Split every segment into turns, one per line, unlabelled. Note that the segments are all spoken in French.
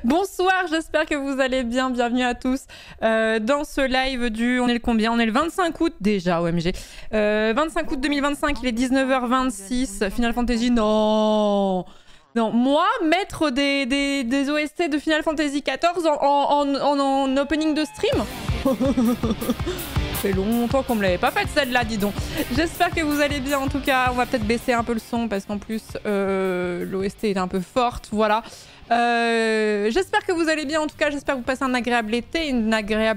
Bonsoir, j'espère que vous allez bien. Bienvenue à tous dans ce live du... On est le combien? On est le 25 août déjà, OMG. 25 août 2025, il est 19h26. Final Fantasy, non. Non, moi, maître des OST de Final Fantasy XIV en opening de stream. Ça fait longtemps qu'on me l'avait pas faite celle-là, dis donc. J'espère que vous allez bien en tout cas. On va peut-être baisser un peu le son parce qu'en plus l'OST est un peu forte, voilà. J'espère que vous allez bien en tout cas. J'espère que vous passez un agréable été, une dernière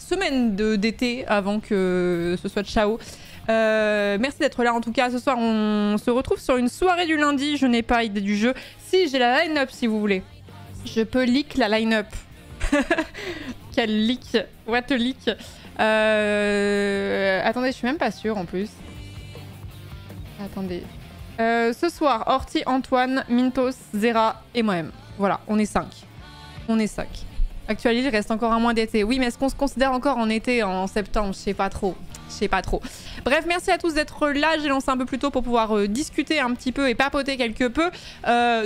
semaine d'été avant que ce soit ciao. Merci d'être là en tout cas. Ce soir on se retrouve sur une soirée du lundi. Je n'ai pas idée du jeu. Si, j'ai la line-up si vous voulez. Je peux leak la line-up. Quel leak. What a leak. Attendez, je suis même pas sûre en plus. Attendez. Ce soir, Horty, Antoine, Mintos, Zera et moi-même. Voilà, on est 5. On est 5. Actualité, il reste encore un mois d'été. Oui, mais est-ce qu'on se considère encore en été, en septembre? Je sais pas trop. Je sais pas trop. Bref, merci à tous d'être là. J'ai lancé un peu plus tôt pour pouvoir discuter un petit peu et papoter quelque peu.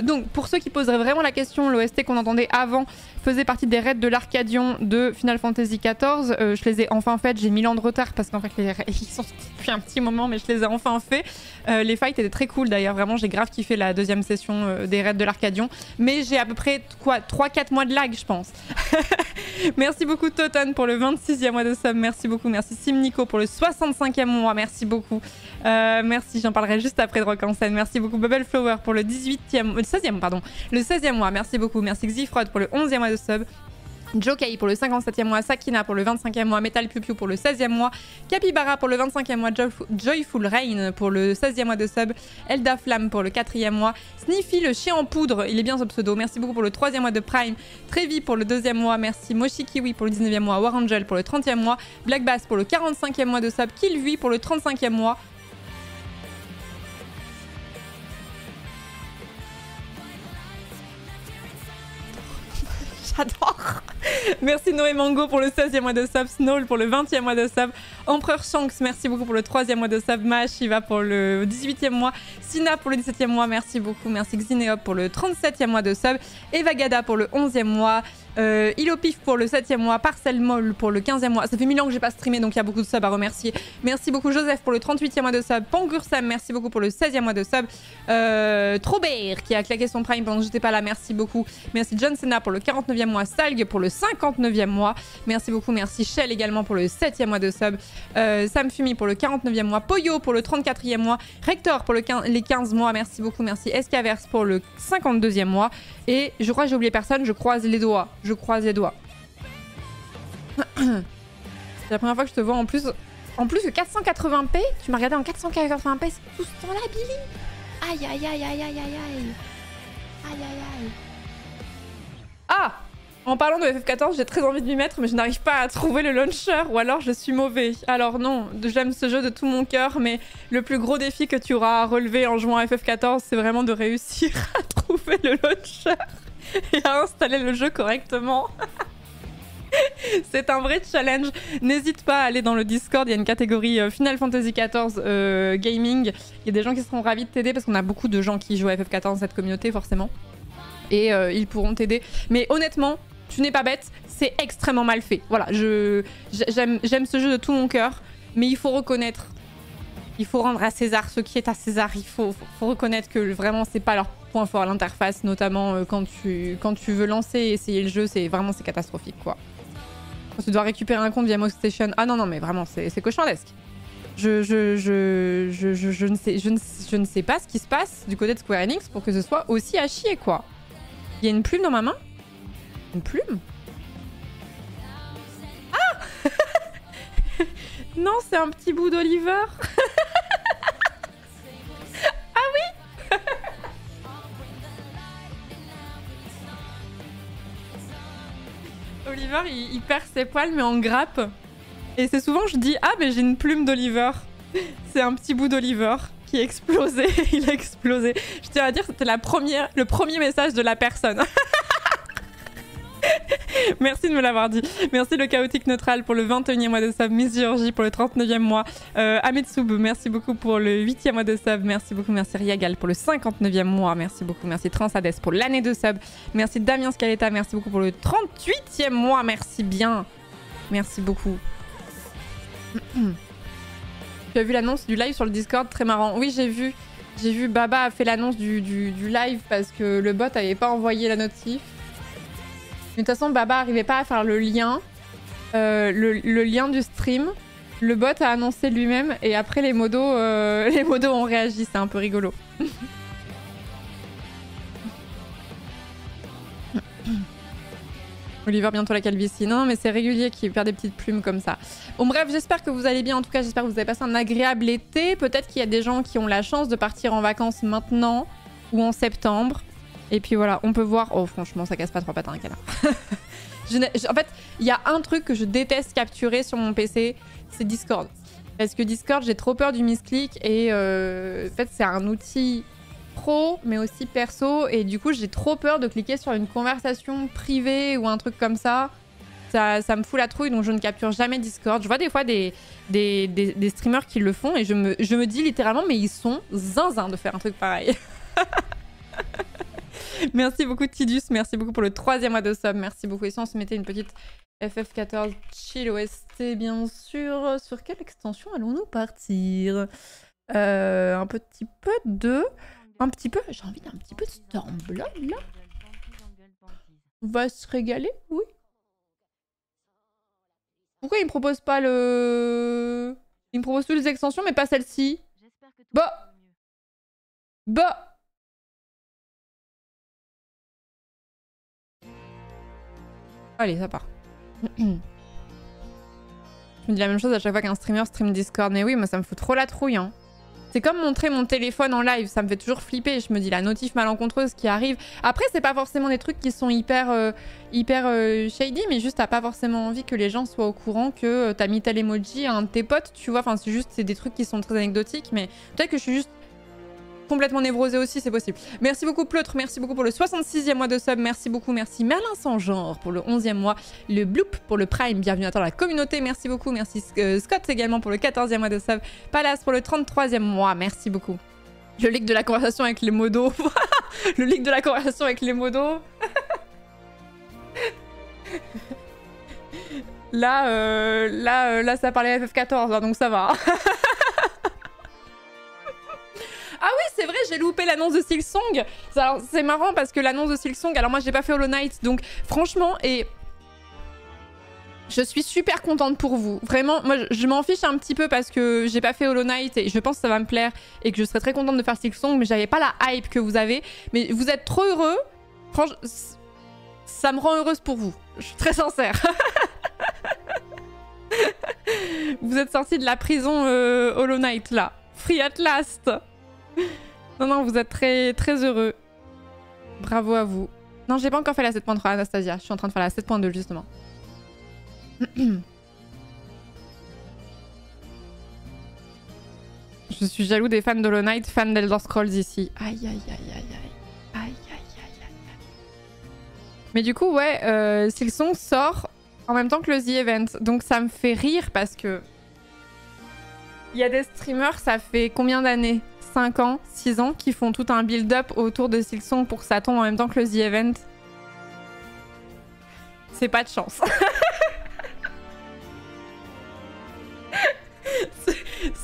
Donc, pour ceux qui poseraient vraiment la question, l'OST qu'on entendait avant faisait partie des raids de l'Arcadion de Final Fantasy XIV. Je les ai enfin faites. J'ai 1000 ans de retard parce qu'en fait, ils sont depuis un petit moment, mais je les ai enfin faits. Les fights étaient très cool d'ailleurs. Vraiment, j'ai grave kiffé la deuxième session des raids de l'Arcadion. Mais j'ai à peu près 3-4 mois de lag, je pense. Merci beaucoup Toton pour le 26e mois de sub. Merci beaucoup. Merci Simnico pour le 65e mois. Merci beaucoup. Merci, j'en parlerai juste après de Rock en scène. Merci beaucoup Bubble Flower pour le 16e, pardon. Le 16e mois. Merci beaucoup. Merci Xifrod pour le 11e mois de sub. Jokei pour le 57e mois, Sakina pour le 25e mois, Metal Piu Piu pour le 16e mois, Capybara pour le 25e mois, Joyful Rain pour le 16e mois de sub, Elda Flamme pour le 4e mois, Sniffy le chien en poudre, il est bien ce pseudo, merci beaucoup pour le 3e mois de Prime, Trevi pour le 2e mois, merci Moshi Kiwi pour le 19e mois, Warangel pour le 30e mois, Black Bass pour le 45e mois de sub, Killvui pour le 35e mois. J'adore. Merci Noé Mango pour le 16e mois de sub, Snowl pour le 20e mois de sub, Empereur Shanks, merci beaucoup pour le 3e mois de sub, Mahashiva pour le 18e mois, Sina pour le 17e mois, merci beaucoup, merci Xineop pour le 37e mois de sub, Evagada pour le 11e mois, Ilopif pour le 7e mois, Parcel Moll pour le 15e mois. Ça fait 1000 ans que j'ai pas streamé donc il y a beaucoup de subs à remercier. Merci beaucoup Joseph pour le 38e mois de sub, Pangursam, merci beaucoup pour le 16e mois de sub, Trobert qui a claqué son prime pendant que j'étais pas là, merci beaucoup. Merci John Cena pour le 49e mois, Salg pour le 59e mois, merci beaucoup, merci Shell également pour le 7e mois de sub, Sam Fumi pour le 49e mois, Poyo pour le 34e mois, Rector pour les 15 mois, merci beaucoup, merci Escaverse pour le 52e mois, et je crois que j'ai oublié personne, je croise les doigts. Je croise les doigts. C'est la première fois que je te vois en plus que 480p. Tu m'as regardé en 480p, c'est tout ce temps-là, Billy. Aïe, aïe, aïe, aïe, aïe, aïe, aïe. Aïe, aïe, aïe. Ah! En parlant de FF14, j'ai très envie de m'y mettre, mais je n'arrive pas à trouver le launcher, ou alors je suis mauvais. Alors non, j'aime ce jeu de tout mon cœur, mais le plus gros défi que tu auras à relever en jouant à FF14, c'est vraiment de réussir à trouver le launcher et à installer le jeu correctement. C'est un vrai challenge. N'hésite pas à aller dans le Discord, il y a une catégorie Final Fantasy XIV Gaming. Il y a des gens qui seront ravis de t'aider parce qu'on a beaucoup de gens qui jouent à FF14 dans cette communauté forcément. Et ils pourront t'aider. Mais honnêtement, tu n'es pas bête, c'est extrêmement mal fait. Voilà, j'aime ce jeu de tout mon cœur, mais il faut reconnaître, il faut rendre à César ce qui est à César. Il faut reconnaître que vraiment c'est pas leur point fort, l'interface, notamment quand tu veux lancer et essayer le jeu, c'est catastrophique quoi. Quand tu dois récupérer un compte via MoStation, ah non mais vraiment c'est cauchemardesque. Je ne sais pas ce qui se passe du côté de Square Enix pour que ce soit aussi à chier quoi. Il y a une plume dans ma main? Une plume? Ah non, c'est un petit bout d'Oliver. Ah oui. Oliver, il perd ses poils mais en grappe. Et c'est souvent je dis ah mais j'ai une plume d'Oliver. C'est un petit bout d'Oliver qui a explosé. Il a explosé. Je tiens à dire c'était le premier message de la personne. Merci de me l'avoir dit. Merci le chaotique neutral pour le 21e mois de sub. Miss Georgie pour le 39e mois. Ametsub, merci beaucoup pour le 8e mois de sub. Merci beaucoup. Merci Riagal pour le 59e mois. Merci beaucoup. Merci Transades pour l'année de sub. Merci Damien Scaletta. Merci beaucoup pour le 38e mois. Merci bien. Merci beaucoup. Tu as vu l'annonce du live sur le Discord? Très marrant. Oui, j'ai vu. J'ai vu Baba a fait l'annonce du live parce que le bot avait pas envoyé la notif. Mais de toute façon, Baba arrivait pas à faire le lien. Le lien du stream. Le bot a annoncé lui-même et après les modos ont réagi. C'est un peu rigolo. Oliver, bientôt la calvitie. Non, mais c'est régulier qu'il perd des petites plumes comme ça. Bon, bref, j'espère que vous allez bien. En tout cas, j'espère que vous avez passé un agréable été. Peut-être qu'il y a des gens qui ont la chance de partir en vacances maintenant ou en septembre. Et puis voilà, on peut voir... Oh, franchement, ça casse pas trois pattes à un canard. En fait, il y a un truc que je déteste capturer sur mon PC, c'est Discord. Parce que Discord, j'ai trop peur du misclick. Et en fait, c'est un outil... pro mais aussi perso et du coup j'ai trop peur de cliquer sur une conversation privée ou un truc comme ça. Ça me fout la trouille, donc je ne capture jamais Discord. Je vois des fois des streamers qui le font et je me dis littéralement mais ils sont zinzin de faire un truc pareil. Merci beaucoup Tidus, merci beaucoup pour le 3e mois de sub, merci beaucoup. Et si on se mettait une petite FF14 chill OST bien sûr, sur quelle extension allons-nous partir? Un petit peu de... j'ai envie d'un petit peu de Stormblood là. On va se régaler, oui. Pourquoi il me propose pas le... Il me propose toutes les extensions mais pas celle-ci. Bah. Allez, ça part. Je me dis la même chose à chaque fois qu'un streamer stream Discord. Mais oui, moi ça me fout trop la trouille, hein. C'est comme montrer mon téléphone en live, ça me fait toujours flipper. Je me dis la notif malencontreuse qui arrive. Après, c'est pas forcément des trucs qui sont hyper shady, mais juste t'as pas forcément envie que les gens soient au courant que t'as mis tel emoji à un de tes potes, tu vois. Enfin, c'est des trucs qui sont très anecdotiques, mais peut-être que je suis juste complètement névrosée aussi, c'est possible. Merci beaucoup Pleutre, merci beaucoup pour le 66e mois de sub, merci beaucoup, merci Merlin sans genre pour le 11e mois, le Bloop pour le Prime, bienvenue à toi la communauté, merci beaucoup, merci Scott également pour le 14e mois de sub, Palace pour le 33e mois, merci beaucoup. Le leak de la conversation avec les modos, le leak de la conversation avec les modos. Là ça parlait FF14, hein, donc ça va. Ah oui, c'est vrai, j'ai loupé l'annonce de Silksong. C'est marrant parce que l'annonce de Silksong... Alors moi, j'ai pas fait Hollow Knight, donc franchement, et... Je suis super contente pour vous. Vraiment, moi, je m'en fiche un petit peu parce que j'ai pas fait Hollow Knight et je pense que ça va me plaire et que je serais très contente de faire Silksong, mais j'avais pas la hype que vous avez. Mais vous êtes trop heureux. Franchement, ça me rend heureuse pour vous. Je suis très sincère. Vous êtes sortis de la prison Hollow Knight, là. Free at last. Non, vous êtes très, très heureux. Bravo à vous. Non, j'ai pas encore fait la 7.3 Anastasia. Je suis en train de faire la 7.2 justement. Je suis jaloux des fans d'Hollow Knight, fans d'Elder Scrolls ici. Aïe, aïe, aïe, aïe, aïe. Aïe, aïe, aïe, aïe, aïe. Mais du coup, ouais, Silksong sort en même temps que le The Event. Donc ça me fait rire parce que... Il y a des streamers, ça fait combien d'années? 5 ans, 6 ans, qui font tout un build-up autour de Silksong pour que ça tombe en même temps que le The Event. C'est pas de chance.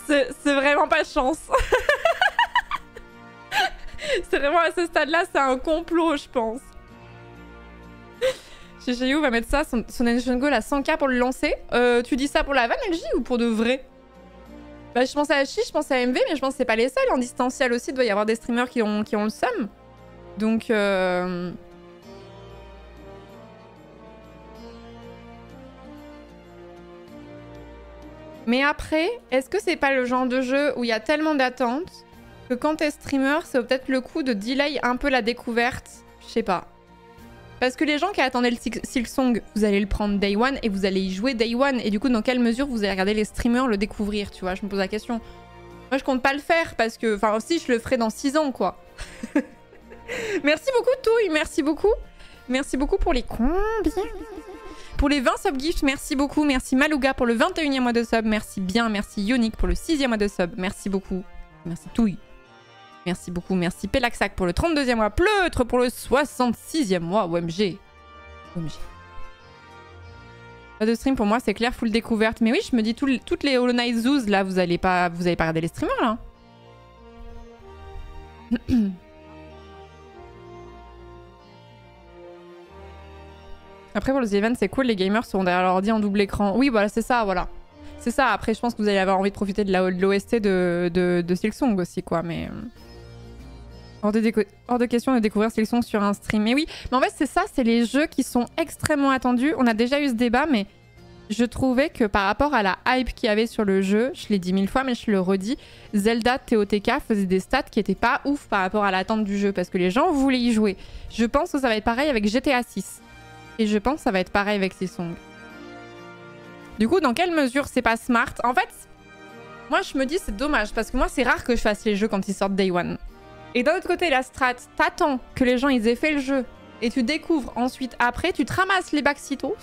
C'est vraiment pas de chance. C'est vraiment à ce stade-là, c'est un complot, je pense. Chichiou va mettre ça, son Nation Goal à 100k pour le lancer. Tu dis ça pour la vanne, LJ, ou pour de vrai? Bah, je pense à Chi, je pense à MV, mais je pense que c'est pas les seuls. En distanciel aussi, il doit y avoir des streamers qui ont le seum. Donc... Mais après, est-ce que c'est pas le genre de jeu où il y a tellement d'attentes que quand t'es streamer, c'est peut-être le coup de delay un peu la découverte? Je sais pas. Parce que les gens qui attendaient le Silksong, vous allez le prendre day one et vous allez y jouer day one. Et du coup, dans quelle mesure vous allez regarder les streamers le découvrir, tu vois? Je me pose la question. Moi, je compte pas le faire parce que... Enfin, si, je le ferai dans 6 ans, quoi. Merci beaucoup, Touille. Merci beaucoup. Merci beaucoup pour les combien. Pour les 20 sub-gifts, merci beaucoup. Merci Malouga pour le 21e mois de sub. Merci bien. Merci Yonic pour le 6e mois de sub. Merci beaucoup. Merci Touille. Merci beaucoup. Merci Pelaxac pour le 32e mois. Pleutre pour le 66e mois. OMG. OMG. Pas de stream pour moi, c'est clair, full découverte. Mais oui, je me dis, toutes les Hollow Knight Zoos, là, vous allez pas regarder les streamers, là. Après, pour les events, c'est cool, les gamers seront derrière leur ordi en double écran. Oui, voilà, c'est ça, voilà. C'est ça, après, je pense que vous allez avoir envie de profiter de l'OST de Silksong aussi, quoi, mais... Hors de question de découvrir Silksong sur un stream. Mais oui, mais en fait, c'est ça, c'est les jeux qui sont extrêmement attendus. On a déjà eu ce débat, mais je trouvais que par rapport à la hype qu'il y avait sur le jeu, je l'ai dit 1000 fois, mais je le redis, Zelda TOTK faisait des stats qui étaient pas ouf par rapport à l'attente du jeu, parce que les gens voulaient y jouer. Je pense que ça va être pareil avec GTA 6. Et je pense que ça va être pareil avec Silksong. Du coup, dans quelle mesure c'est pas smart? En fait, moi, je me dis c'est dommage, parce que moi, c'est rare que je fasse les jeux quand ils sortent Day One. Et d'un autre côté, la strat, t'attends que les gens ils aient fait le jeu et tu découvres ensuite après, tu te ramasses les Baxitos.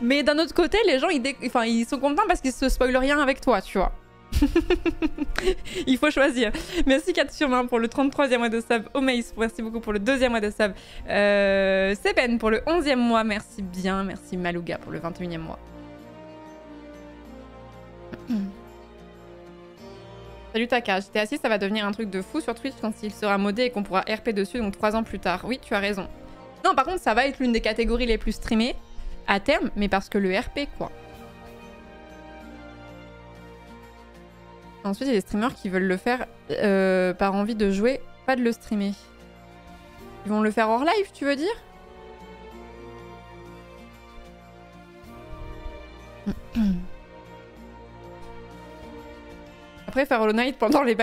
Mais d'un autre côté, les gens ils sont contents parce qu'ils se spoilent rien avec toi, tu vois. Il faut choisir. Merci 4 sur 1 pour le 33e mois de sub. Omeis, merci beaucoup pour le 2e mois de sub. Seben pour le 11e mois, merci bien. Merci Malouga pour le 21e mois. Salut Taka, GTA 6 ça va devenir un truc de fou sur Twitch quand il sera modé et qu'on pourra RP dessus, donc 3 ans plus tard. Oui, tu as raison. Non, par contre, ça va être l'une des catégories les plus streamées à terme, mais parce que le RP, quoi. Ensuite, il y a des streamers qui veulent le faire par envie de jouer, pas de le streamer. Ils vont le faire hors live, tu veux dire? Après, faire Hollow Knight pendant que les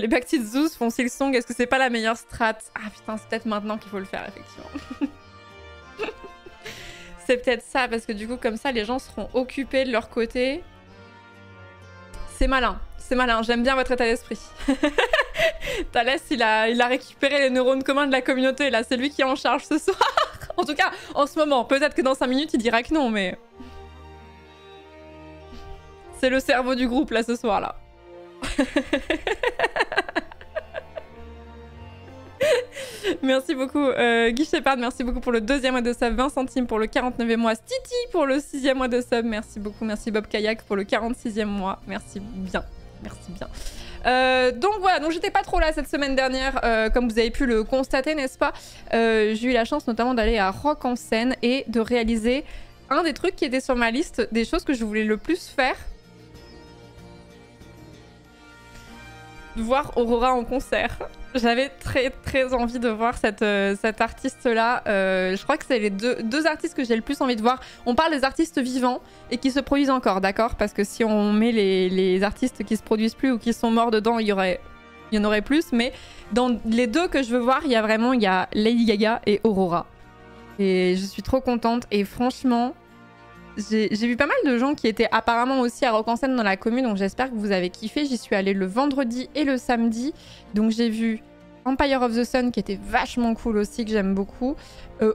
Backseat Zoos font Silksong, est-ce que c'est pas la meilleure strat? Ah putain, c'est peut-être maintenant qu'il faut le faire, effectivement. C'est peut-être ça, parce que du coup, comme ça, les gens seront occupés de leur côté. C'est malin, j'aime bien votre état d'esprit. Thalès, il a récupéré les neurones communs de la communauté, là, c'est lui qui est en charge ce soir. En tout cas, en ce moment, peut-être que dans 5 minutes, il dira que non, mais... C'est le cerveau du groupe, là, ce soir, là. Merci beaucoup Guy Shepard, merci beaucoup pour le 2e mois de sub, 20 centimes pour le 49e mois, Stiti pour le 6e mois de sub, merci beaucoup, merci Bob Kayak pour le 46e mois, merci bien. Donc voilà, donc j'étais pas trop là cette semaine dernière, comme vous avez pu le constater, n'est-ce pas? J'ai eu la chance notamment d'aller à Rock en Seine et de réaliser un des trucs qui était sur ma liste, des choses que je voulais le plus faire. Voir Aurora en concert. J'avais très envie de voir cette artiste-là. Je crois que c'est les deux artistes que j'ai le plus envie de voir. On parle des artistes vivants et qui se produisent encore, d'accord? Parce que si on met les artistes qui se produisent plus ou qui sont morts dedans, il y en aurait plus. Mais dans les deux que je veux voir, il y a Lady Gaga et Aurora. Et je suis trop contente. Et franchement... J'ai vu pas mal de gens qui étaient apparemment aussi à Rock en Seine dans la commune, donc j'espère que vous avez kiffé. J'y suis allée le vendredi et le samedi. Donc j'ai vu Empire of the Sun qui était vachement cool aussi, que j'aime beaucoup.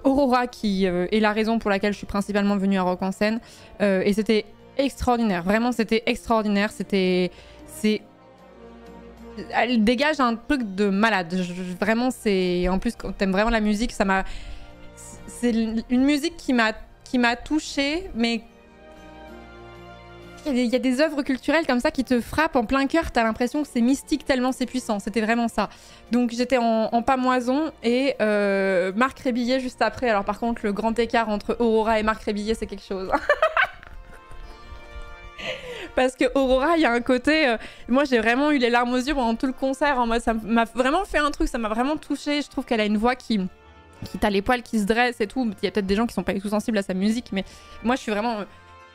Aurora qui est la raison pour laquelle je suis principalement venue à Rock en Seine. Et c'était extraordinaire, vraiment c'était extraordinaire. Elle dégage un truc de malade. Vraiment, c'est... En plus, quand t'aimes vraiment la musique, ça m'a... C'est une musique qui m'a touchée, mais il y a des œuvres culturelles comme ça qui te frappent en plein cœur, t'as l'impression que c'est mystique tellement c'est puissant, c'était vraiment ça. Donc j'étais en pamoison et Marc Rébillet juste après. Alors par contre le grand écart entre Aurora et Marc Rébillet c'est quelque chose. Parce que Aurora, il y a un côté... moi, j'ai vraiment eu les larmes aux yeux pendant tout le concert. En mode, ça m'a vraiment fait un truc, ça m'a vraiment touchée. Je trouve qu'elle a une voix qui t'a les poils qui se dressent et tout. Il y a peut-être des gens qui sont pas du tout sensibles à sa musique, mais moi, je suis vraiment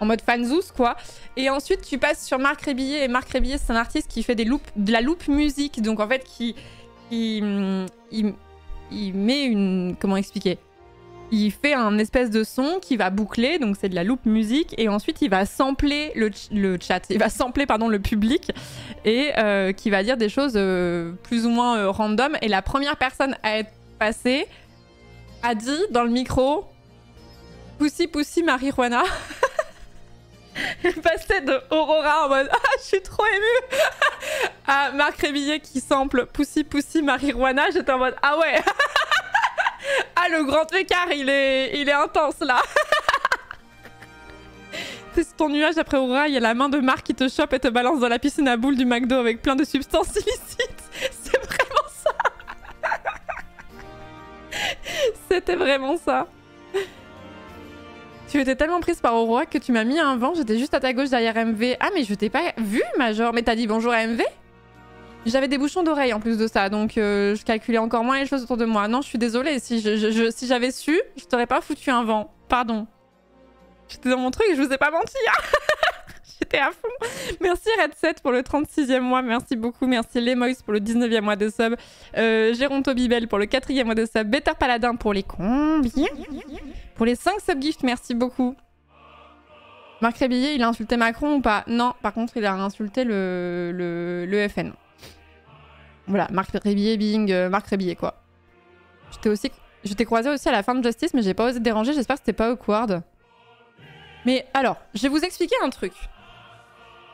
en mode fanzous, quoi. Et ensuite, tu passes sur Marc Rébillet. Et Marc Rébillet, c'est un artiste qui fait de la loop musique. Donc, en fait, il met une... Comment expliquer ? Il fait un espèce de son qui va boucler, donc c'est de la loop musique, et ensuite il va sampler le chat, il va sampler pardon, le public, et qui va dire des choses plus ou moins random. Et la première personne à être passée a dit dans le micro Pussy Pussy marijuana. Passé de Aurora en mode ah je suis trop émue à Marc Rébillet qui sample Pussy Pussy marijuana. J'étais en mode ah ouais. Ah le grand écart il est intense là. C'est ton nuage après Aurora, il y a la main de Marc qui te chope et te balance dans la piscine à boules du McDo avec plein de substances illicites. C'est vraiment ça. C'était vraiment ça. Tu étais tellement prise par Aurora que tu m'as mis un vent, j'étais juste à ta gauche derrière MV. Ah mais je t'ai pas vu Major, mais t'as dit bonjour à MV? J'avais des bouchons d'oreille en plus de ça, donc je calculais encore moins les choses autour de moi. Non, je suis désolée, si j'avais su, je t'aurais pas foutu un vent. Pardon. J'étais dans mon truc, je vous ai pas menti. J'étais à fond. Merci Red7 pour le 36e mois, merci beaucoup. Merci Lemoys pour le 19e mois de sub. Géronto Bibel pour le 4e mois de sub. Better Paladin pour les combien? Pour les 5 subgifts, merci beaucoup. Marc Rébillet, il a insulté Macron ou pas? Non, par contre, il a insulté le FN. Voilà, Marc Rébillet, bing, Marc Rébillet, quoi. Je t'ai croisé aussi à la fin de Justice, mais j'ai pas osé te déranger, j'espère que c'était pas awkward. Mais alors, je vais vous expliquer un truc.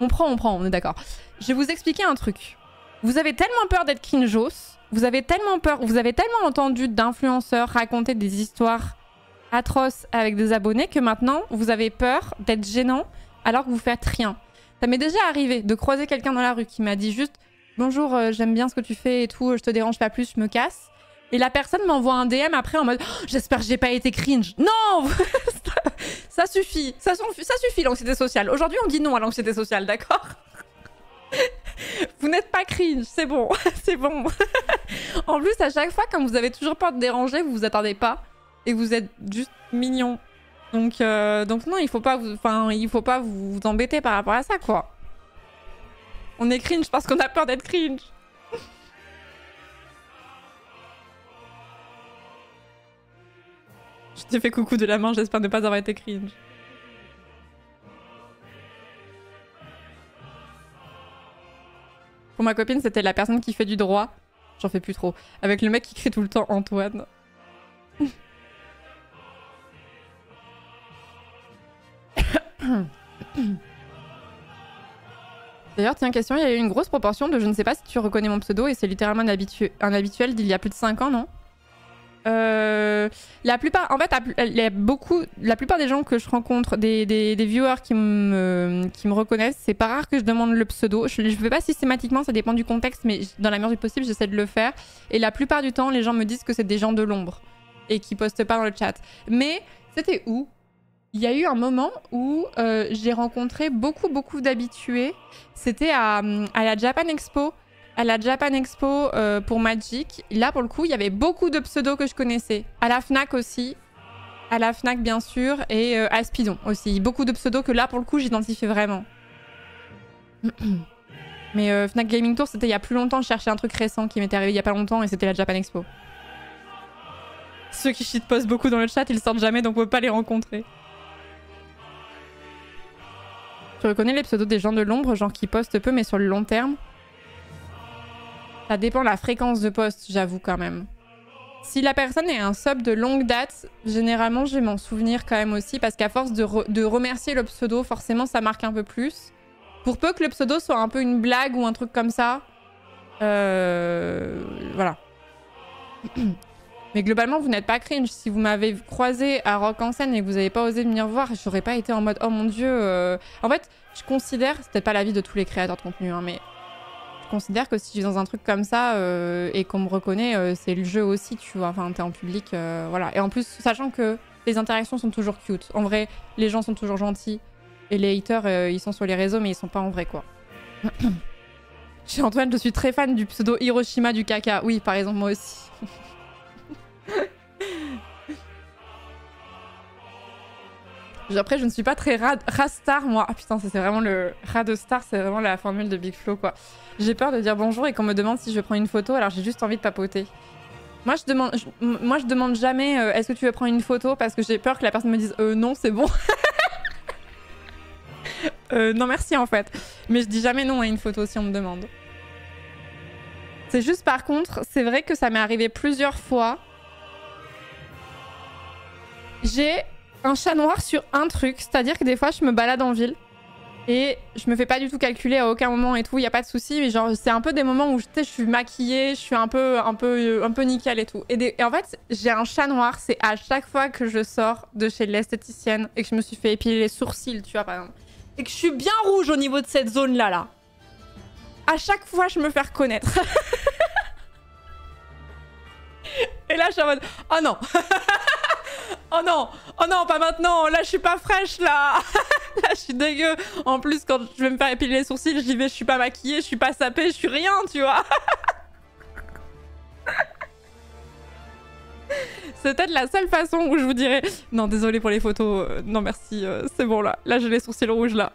On prend, on est d'accord. Je vais vous expliquer un truc. Vous avez tellement peur d'être cringeos, vous avez tellement entendu d'influenceurs raconter des histoires atroces avec des abonnés que maintenant, vous avez peur d'être gênant alors que vous faites rien. Ça m'est déjà arrivé de croiser quelqu'un dans la rue qui m'a dit juste « Bonjour, j'aime bien ce que tu fais et tout, je te dérange pas plus, je me casse ». Et la personne m'envoie un DM après en mode oh, « J'espère que j'ai pas été cringe ». Non. Ça suffit. Ça suffit l'anxiété sociale. Aujourd'hui, on dit non à l'anxiété sociale, d'accord? Vous n'êtes pas cringe, c'est bon. C'est bon. En plus, à chaque fois, comme vous avez toujours peur de déranger, vous vous attendez pas. Et vous êtes juste mignon. Donc non, il faut pas vous embêter par rapport à ça, quoi. On est cringe parce qu'on a peur d'être cringe. Je t'ai fait coucou de la main, j'espère ne pas avoir été cringe. Pour ma copine, c'était la personne qui fait du droit. J'en fais plus trop. Avec le mec qui crie tout le temps Antoine. D'ailleurs, tiens, question, il y a eu une grosse proportion de je ne sais pas si tu reconnais mon pseudo et c'est littéralement un habituel d'il y a plus de 5 ans, non? La plupart, en fait, la plupart des gens que je rencontre, des viewers qui me reconnaissent, c'est pas rare que je demande le pseudo. Je fais pas systématiquement, ça dépend du contexte, mais dans la mesure du possible, j'essaie de le faire. Et la plupart du temps, les gens me disent que c'est des gens de l'ombre et qui postent pas dans le chat. Mais c'était où? Il y a eu un moment où j'ai rencontré beaucoup d'habitués. C'était à la Japan Expo. À la Japan Expo pour Magic. Là, pour le coup, il y avait beaucoup de pseudos que je connaissais. À la Fnac aussi. À la Fnac, bien sûr. Et à Spidon aussi. Beaucoup de pseudos que là, pour le coup, j'identifiais vraiment. Mais Fnac Gaming Tour, c'était il y a plus longtemps. Je cherchais un truc récent qui m'était arrivé il y a pas longtemps et c'était la Japan Expo. Ceux qui shitpostent beaucoup dans le chat, ils sortent jamais, donc on peut pas les rencontrer. Tu reconnais les pseudos des gens de l'ombre, genre qui postent peu mais sur le long terme? Ça dépend de la fréquence de poste, j'avoue quand même. Si la personne est un sub de longue date, généralement je vais m'en souvenir quand même aussi parce qu'à force de remercier le pseudo, forcément ça marque un peu plus. Pour peu que le pseudo soit un peu une blague ou un truc comme ça. Voilà. Mais globalement, vous n'êtes pas cringe. Si vous m'avez croisé à Rock en scène et que vous n'avez pas osé venir voir, j'aurais pas été en mode oh mon dieu. En fait, je considère, c'est peut-être pas l'avis de tous les créateurs de contenu, hein, mais je considère que si je suis dans un truc comme ça et qu'on me reconnaît, c'est le jeu aussi, tu vois. Enfin, t'es en public, voilà. Et en plus, sachant que les interactions sont toujours cute. En vrai, les gens sont toujours gentils. Et les haters, ils sont sur les réseaux, mais ils sont pas en vrai, quoi. Chez Antoine, je suis très fan du pseudo Hiroshima du caca. Oui, par exemple, moi aussi. Après, je ne suis pas très rastar, moi. Ah putain, c'est vraiment le rat de star, c'est vraiment la formule de Big Flo, quoi. J'ai peur de dire bonjour et qu'on me demande si je prends une photo, alors j'ai juste envie de papoter. Moi, je demande jamais est-ce que tu veux prendre une photo parce que j'ai peur que la personne me dise non, c'est bon. Non, merci en fait. Mais je dis jamais non à une photo si on me demande. C'est juste par contre, c'est vrai que ça m'est arrivé plusieurs fois. J'ai un chat noir sur un truc. C'est-à-dire que des fois, je me balade en ville et je me fais pas du tout calculer à aucun moment et tout. Il y a pas de souci, mais genre, c'est un peu des moments où je suis maquillée, je suis un peu nickel et tout. Et en fait, j'ai un chat noir. C'est à chaque fois que je sors de chez l'esthéticienne et que je me suis fait épiler les sourcils, tu vois, par exemple. Et que je suis bien rouge au niveau de cette zone-là, là. À chaque fois, je me fais reconnaître. Et là, je suis en mode, oh non. Oh non, oh non, pas maintenant. Là, je suis pas fraîche, là. Là, je suis dégueu. En plus, quand je vais me faire épiler les sourcils, j'y vais, je suis pas maquillée, je suis pas sapée, je suis rien, tu vois. C'est peut-être la seule façon où je vous dirais, non, désolé pour les photos. Non, merci, c'est bon, là. Là, j'ai les sourcils rouges, là.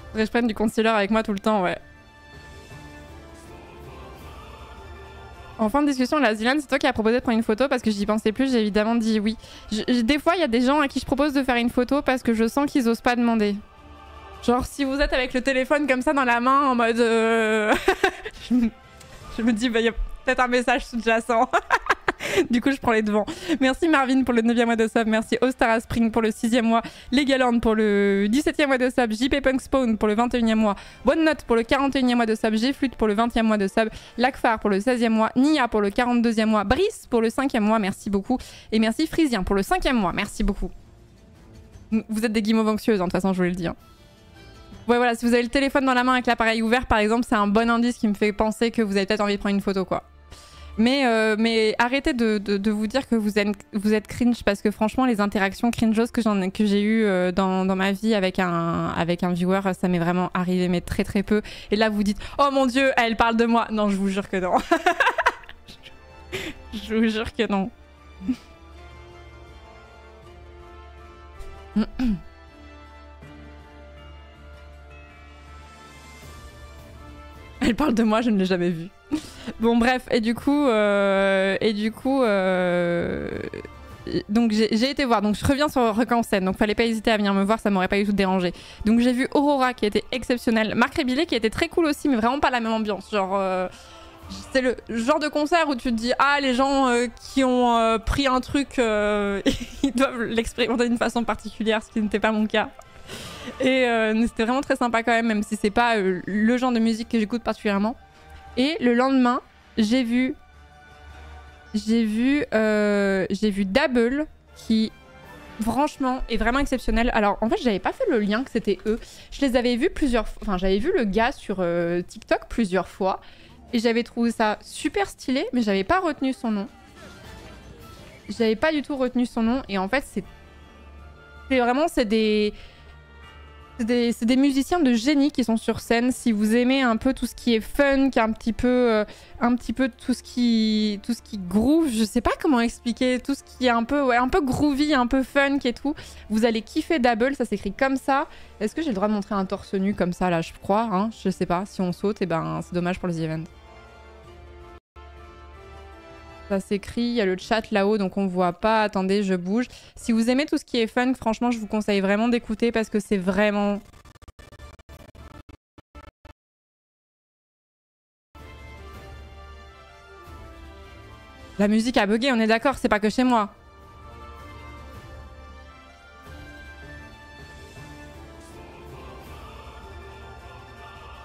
Faudrait que je prenne du concealer avec moi tout le temps, ouais. En fin de discussion, la Zilan, c'est toi qui as proposé de prendre une photo parce que j'y pensais plus, j'ai évidemment dit oui. Des fois, il y a des gens à qui je propose de faire une photo parce que je sens qu'ils osent pas demander. Genre, si vous êtes avec le téléphone comme ça dans la main en mode... je me dis, bah, il y a peut-être un message sous-jacent. Du coup, je prends les devants. Merci Marvin pour le 9e mois de sub. Merci Ostara Spring pour le 6e mois. Legaland pour le 17e mois de sub. JP Punk Spawn pour le 21e mois. OneNote pour le 41e mois de sub. G-Flute pour le 20e mois de sub. Lacfar pour le 16e mois. Nia pour le 42e mois. Brice pour le 5e mois. Merci beaucoup. Et merci Frisien pour le 5e mois. Merci beaucoup. Vous êtes des guimauves anxieuses, de toute façon, je vous le dis. Hein. Ouais, voilà, si vous avez le téléphone dans la main avec l'appareil ouvert, par exemple, c'est un bon indice qui me fait penser que vous avez peut-être envie de prendre une photo, quoi. Mais arrêtez de vous dire que vous êtes cringe parce que franchement les interactions cringeoses que j'ai eues dans ma vie avec un viewer, ça m'est vraiment arrivé mais très très peu. Et là vous dites oh mon dieu elle parle de moi. Non je vous jure que non. Je vous jure que non. Elle parle de moi, je ne l'ai jamais vue. Bon bref, et du coup, donc j'ai été voir, donc je reviens sur Rock en scène, donc fallait pas hésiter à venir me voir, ça m'aurait pas du tout dérangé. Donc j'ai vu Aurora qui était exceptionnelle, Marc Rébillet qui était très cool aussi, mais vraiment pas la même ambiance, genre c'est le genre de concert où tu te dis ah les gens qui ont pris un truc, ils doivent l'expérimenter d'une façon particulière, ce qui n'était pas mon cas. Et c'était vraiment très sympa quand même si c'est pas le genre de musique que j'écoute particulièrement. Et le lendemain, j'ai vu Dabble qui franchement est vraiment exceptionnel. Alors en fait j'avais pas fait le lien que c'était eux. Je les avais vus plusieurs fois, enfin j'avais vu le gars sur TikTok plusieurs fois et j'avais trouvé ça super stylé mais j'avais pas retenu son nom. J'avais pas du tout retenu son nom et en fait c'est des musiciens de génie qui sont sur scène. Si vous aimez un peu tout ce qui est funk, un petit peu tout ce qui groove, je sais pas comment expliquer, tout ce qui est un peu groovy, un peu funk et tout, vous allez kiffer Dabble, ça s'écrit comme ça. Est-ce que j'ai le droit de montrer un torse nu comme ça là, je crois, hein, je sais pas, si on saute, et ben c'est dommage pour les events. Ça s'écrit, il y a le chat là-haut, donc on voit pas. Attendez, je bouge. Si vous aimez tout ce qui est funk, franchement, je vous conseille vraiment d'écouter parce que c'est vraiment... La musique a bugué, on est d'accord, c'est pas que chez moi.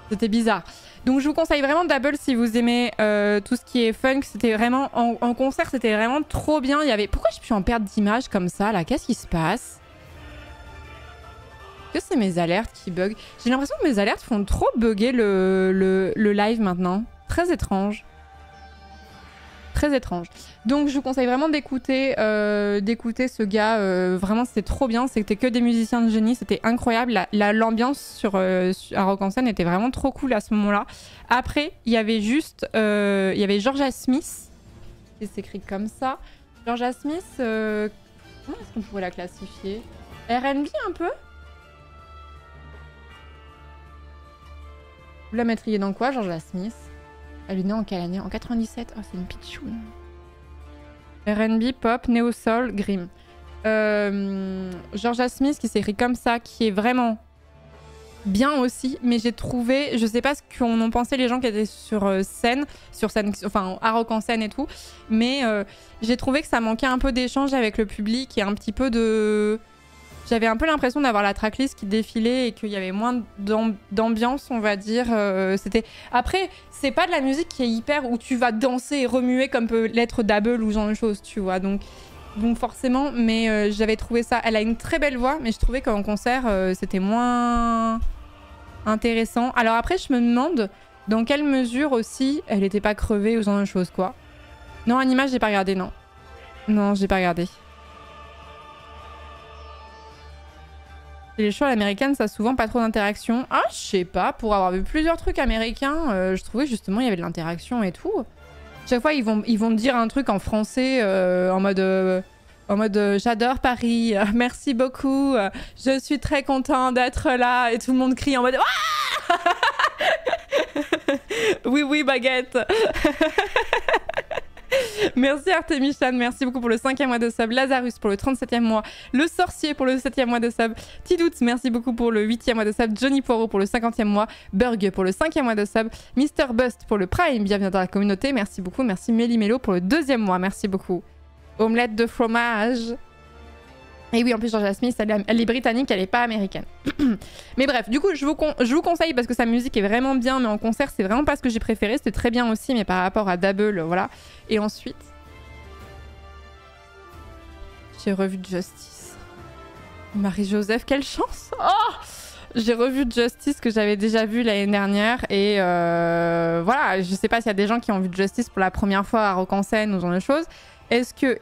C'était bizarre. Donc je vous conseille vraiment Dabble si vous aimez tout ce qui est funk. C'était vraiment en concert, c'était vraiment trop bien. Il y avait... Pourquoi je suis en perte d'image comme ça là? Qu'est-ce qui se passe? Est-ce que c'est mes alertes qui bug? J'ai l'impression que mes alertes font trop bugger le live maintenant. Très étrange. Très étrange. Donc je vous conseille vraiment d'écouter ce gars. Vraiment c'était trop bien. C'était que des musiciens de génie. C'était incroyable. L'ambiance à Rock en scène était vraiment trop cool à ce moment-là. Après il y avait juste il y avait Georgia Smith qui s'écrit comme ça. Georgia Smith, comment est-ce qu'on pourrait la classifier? R&B un peu? Vous la mettriez dans quoi, Georgia Smith? Elle est née en quelle année? En 97? Oh, c'est une pitchoune. R&B, pop, néo-soul, grim. Georgia Smith qui s'écrit comme ça, qui est vraiment bien aussi, mais j'ai trouvé, je sais pas ce qu'en ont pensé les gens qui étaient sur scène, enfin à Rock en scène et tout, mais j'ai trouvé que ça manquait un peu d'échange avec le public et un petit peu de... J'avais un peu l'impression d'avoir la tracklist qui défilait et qu'il y avait moins d'ambiance, on va dire. C'était... Après, c'est pas de la musique qui est hyper où tu vas danser et remuer comme peut l'être Dabble ou ce genre de choses, tu vois. Donc forcément, mais j'avais trouvé ça... Elle a une très belle voix, mais je trouvais qu'en concert, c'était moins intéressant. Alors après, je me demande dans quelle mesure aussi elle était pas crevée ou ce genre de choses, quoi. Non, en image, j'ai pas regardé, non. Non, j'ai pas regardé. Les shows américaines, ça a souvent pas trop d'interaction. Ah, je sais pas, pour avoir vu plusieurs trucs américains, je trouvais justement il y avait de l'interaction et tout. Chaque fois, ils vont te dire un truc en français, en mode j'adore Paris, merci beaucoup, je suis très content d'être là, et tout le monde crie en mode ah oui, oui, baguette. Merci Artemishan, merci beaucoup pour le 5e mois de sub. Lazarus pour le 37e mois. Le Sorcier pour le 7e mois de sub. Tidout, merci beaucoup pour le 8e mois de sub. Johnny Poirot pour le 50e mois. Burg pour le 5e mois de sub. Mister Bust pour le Prime, bienvenue dans la communauté. Merci beaucoup. Merci Méli-Mélo pour le 2e mois. Merci beaucoup. Omelette de fromage. Et oui, en plus, Georgia Smith, elle est britannique, elle est pas américaine. Mais bref, du coup, je vous conseille parce que sa musique est vraiment bien, mais en concert, c'est vraiment pas ce que j'ai préféré. C'était très bien aussi, mais par rapport à Dabble, voilà. Et ensuite, j'ai revu Justice. Marie-Joseph, quelle chance! Oh, j'ai revu Justice que j'avais déjà vu l'année dernière. Et voilà, je sais pas s'il y a des gens qui ont vu Justice pour la première fois à Rock en scène ou ce genre de choses. Est-ce que...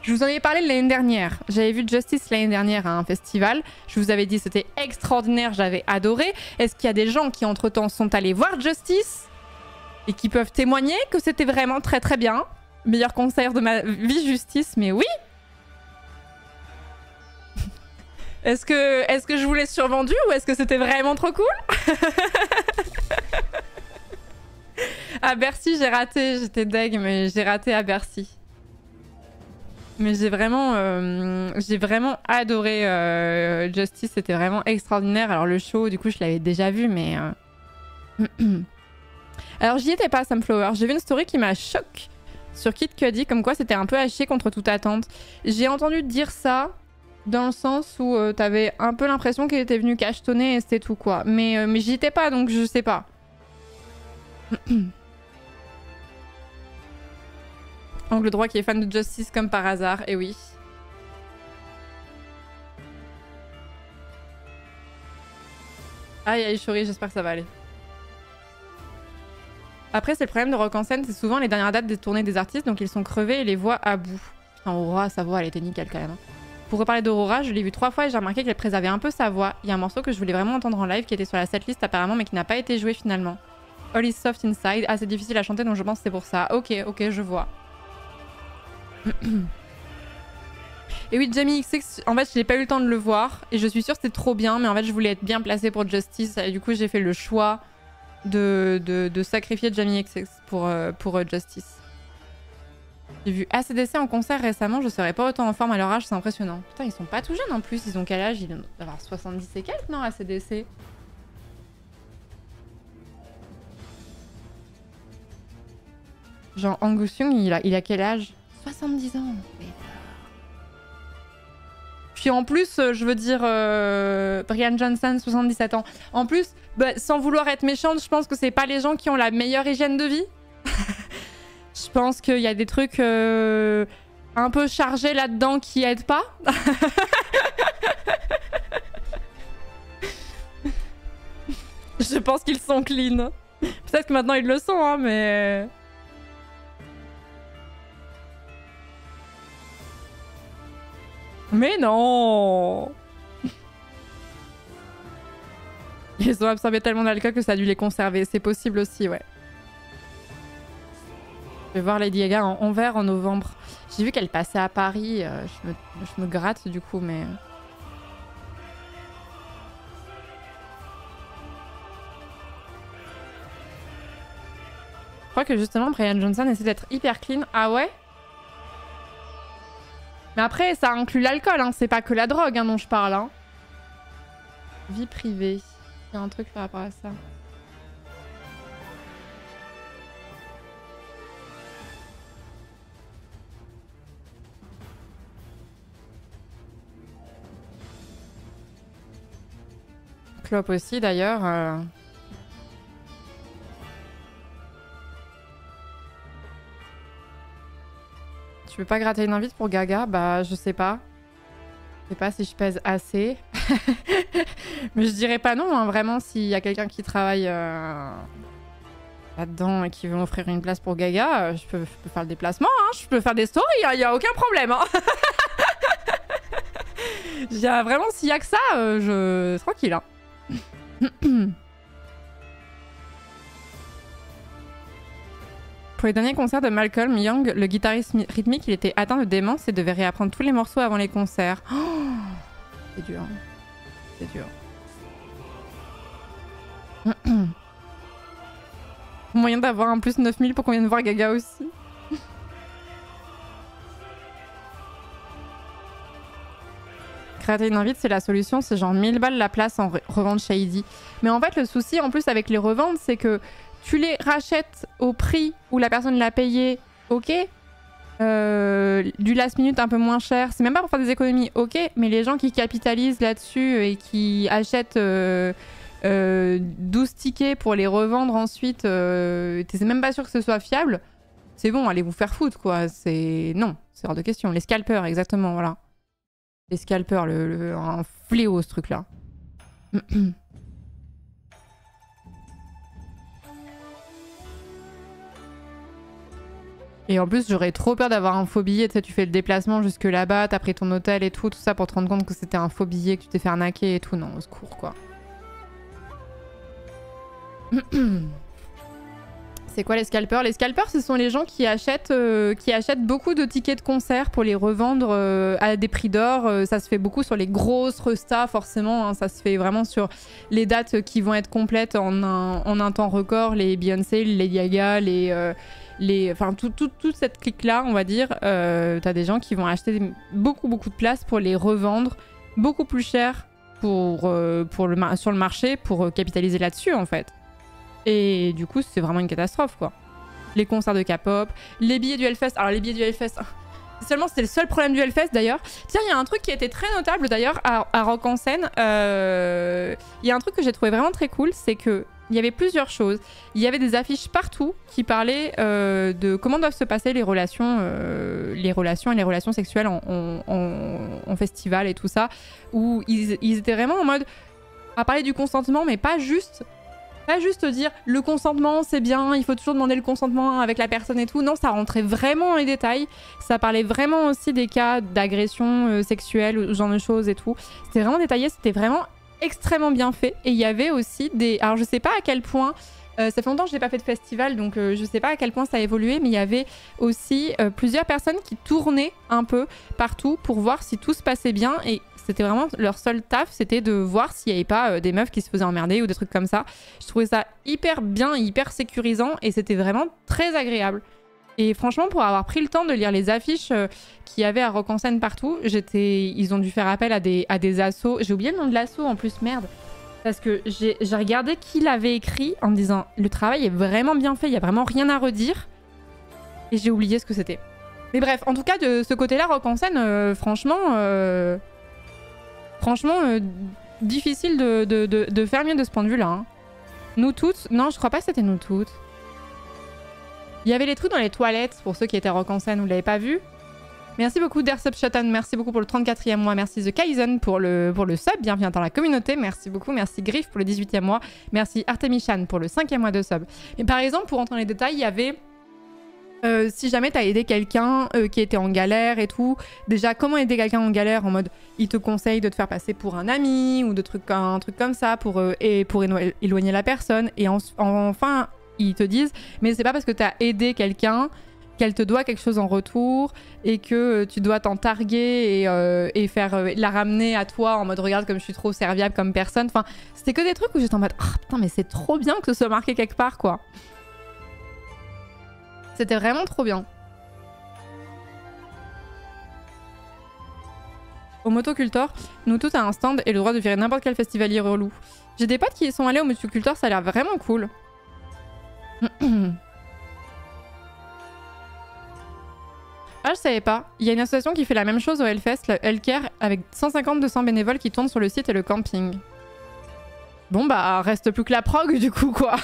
Je vous en avais parlé l'année dernière. J'avais vu Justice l'année dernière à un festival. Je vous avais dit c'était extraordinaire, j'avais adoré. Est-ce qu'il y a des gens qui entre-temps sont allés voir Justice et qui peuvent témoigner que c'était vraiment très très bien? Meilleur concert de ma vie, Justice, mais oui. Est-ce que je vous l'ai survendu ou est-ce que c'était vraiment trop cool? À Bercy, j'ai raté. J'étais deg, mais j'ai raté à Bercy. Mais j'ai vraiment adoré Justice, c'était vraiment extraordinaire. Alors le show, du coup, je l'avais déjà vu, mais... Alors j'y étais pas, Sunflower. J'ai vu une story qui m'a choqué sur Kid Cudi, comme quoi c'était un peu à chier contre toute attente. J'ai entendu dire ça dans le sens où t'avais un peu l'impression qu'il était venu cachetonner et c'était tout, quoi. Mais j'y étais pas, donc je sais pas. Angle droit qui est fan de Justice comme par hasard, et oui. Aïe aïe Shori, j'espère que ça va aller. Après, c'est le problème de Rock en scène, c'est souvent les dernières dates des tournées des artistes, donc ils sont crevés et les voix à bout. Putain, Aurora, sa voix, elle était nickel quand même. Pour reparler d'Aurora, je l'ai vue 3 fois et j'ai remarqué qu'elle préservait un peu sa voix. Il y a un morceau que je voulais vraiment entendre en live qui était sur la setlist apparemment, mais qui n'a pas été joué finalement. All is soft inside. Ah, c'est difficile à chanter, donc je pense que c'est pour ça. Ok, je vois. Et oui, Jamie XX, en fait, je n'ai pas eu le temps de le voir et je suis sûre que c'était trop bien, mais en fait, je voulais être bien placée pour Justice et du coup, j'ai fait le choix de sacrifier Jamie XX pour Justice. J'ai vu ACDC en concert récemment, je serais pas autant en forme à leur âge, c'est impressionnant. Putain, ils sont pas tout jeunes en plus, ils ont quel âge? Ils doivent avoir 70 et quelques, non, ACDC? Genre, Angus Young, il a quel âge? 70 ans. Puis en plus, je veux dire, Brian Johnson, 77 ans. En plus, bah, sans vouloir être méchante, je pense que c'est pas les gens qui ont la meilleure hygiène de vie. Je pense qu'il y a des trucs un peu chargés là-dedans qui aident pas. Je pense qu'ils sont clean. Peut-être que maintenant ils le sont, hein, mais... Mais non! Ils ont absorbé tellement d'alcool que ça a dû les conserver. C'est possible aussi, ouais. Je vais voir Lady Gaga en Anvers en novembre. J'ai vu qu'elle passait à Paris. Je me gratte du coup, mais... Je crois que justement, Brian Johnson essaie d'être hyper clean. Ah ouais? Mais après, ça inclut l'alcool, hein. C'est pas que la drogue hein, dont je parle. Hein. Vie privée. y a un truc par rapport à ça. Clope aussi d'ailleurs. Tu peux pas gratter une invite pour Gaga? Bah je sais pas. Je sais pas si je pèse assez. Mais je dirais pas non, hein, vraiment, s'il y a quelqu'un qui travaille là-dedans et qui veut m'offrir une place pour Gaga, je peux faire le déplacement, hein, je peux faire des stories, il y a aucun problème. Hein. Vraiment, s'il y a que ça, je... tranquille. Hein. Pour les derniers concerts de Malcolm Young, le guitariste rythmique, il était atteint de démence et devait réapprendre tous les morceaux avant les concerts. Oh, c'est dur. C'est dur. Moyen d'avoir un plus 9000 pour qu'on vienne voir Gaga aussi. Créer une invite, c'est la solution. C'est genre 1000 balles la place en revente shady. Mais en fait, le souci en plus avec les reventes, c'est que tu les rachètes au prix où la personne l'a payé, ok. Du last minute un peu moins cher, c'est même pas pour faire des économies, ok. Mais les gens qui capitalisent là-dessus et qui achètent 12 tickets pour les revendre ensuite, t'es même pas sûr que ce soit fiable. C'est bon, allez vous faire foutre quoi. C'est non, c'est hors de question. Les scalpers, exactement, voilà. Les scalpers, un fléau ce truc-là. Et en plus, j'aurais trop peur d'avoir un faux billet. Tu sais, tu fais le déplacement jusque là-bas, t'as pris ton hôtel et tout ça pour te rendre compte que c'était un faux billet, que tu t'es fait arnaquer et tout. Non, au secours, quoi. C'est quoi les scalpers? Les scalpers, ce sont les gens qui achètent beaucoup de tickets de concert pour les revendre à des prix d'or. Ça se fait beaucoup sur les grosses restas, forcément. Hein. Ça se fait vraiment sur les dates qui vont être complètes en un temps record. Les Beyoncé, les Lady Gaga, enfin, toute cette clique-là, on va dire. T'as des gens qui vont acheter beaucoup de places pour les revendre beaucoup plus cher sur le marché pour capitaliser là-dessus, en fait. Et du coup, c'est vraiment une catastrophe, quoi. Les concerts de K-pop, les billets du Hellfest. Alors, les billets du Hellfest, c'était le seul problème du Hellfest, d'ailleurs. Tiens, il y a un truc qui était très notable, d'ailleurs, à Rock en Seine. Il y a un truc que j'ai trouvé vraiment très cool, c'est que il y avait plusieurs choses. Il y avait des affiches partout qui parlaient de comment doivent se passer les relations sexuelles en festival et tout ça, où ils étaient vraiment en mode à parler du consentement, mais pas juste dire le consentement c'est bien, il faut toujours demander le consentement avec la personne et tout. Non, ça rentrait vraiment dans les détails. Ça parlait vraiment aussi des cas d'agression sexuelle ou ce genre de choses et tout. C'était vraiment détaillé, c'était vraiment extrêmement bien fait. Et il y avait aussi des... Alors je sais pas à quel point... ça fait longtemps que je n'ai pas fait de festival, donc je sais pas à quel point ça a évolué, mais il y avait aussi plusieurs personnes qui tournaient un peu partout pour voir si tout se passait bien. Et c'était vraiment leur seul taf, c'était de voir s'il n'y avait pas des meufs qui se faisaient emmerder ou des trucs comme ça. Je trouvais ça hyper bien, hyper sécurisant et c'était vraiment très agréable. Et franchement, pour avoir pris le temps de lire les affiches qu'il y avait à Rock en Seine partout, ils ont dû faire appel à des assos. J'ai oublié le nom de l'asso en plus, merde. Parce que j'ai regardé qui l'avait écrit en me disant le travail est vraiment bien fait, il n'y a vraiment rien à redire. Et j'ai oublié ce que c'était. Mais bref, en tout cas, de ce côté-là, Rock en Seine, franchement, difficile de faire mieux de ce point de vue-là. Hein. Nous toutes, non, je crois pas que c'était nous toutes. Il y avait les trucs dans les toilettes, pour ceux qui étaient à Rock en Seine, vous l'avez pas vu. Merci beaucoup Dersubshatan, merci beaucoup pour le 34e mois, merci The Kaizen pour le sub, bienvenue dans la communauté, merci beaucoup, merci Griff pour le 18e mois, merci Artemishan pour le 5e mois de sub. Mais par exemple, pour entrer dans les détails, il y avait... si jamais t'as aidé quelqu'un qui était en galère et tout, déjà comment aider quelqu'un en galère en mode il te conseille de te faire passer pour un ami ou un truc comme ça pour éloigner la personne et enfin ils te disent mais c'est pas parce que t'as aidé quelqu'un qu'elle te doit quelque chose en retour et que tu dois t'en targuer et faire la ramener à toi en mode regarde comme je suis trop serviable comme personne. Enfin c'était que des trucs où j'étais en mode ah putain mais c'est trop bien que ce soit marqué quelque part quoi. C'était vraiment trop bien. Au Motocultor, nous tous à un stand et le droit de virer n'importe quel festivalier relou. J'ai des potes qui y sont allés au Motocultor, ça a l'air vraiment cool. Ah, je savais pas. Il y a une association qui fait la même chose au Hellfest, le Hellcare, avec 150-200 bénévoles qui tournent sur le site et le camping. Bon bah, reste plus que la prog du coup, quoi.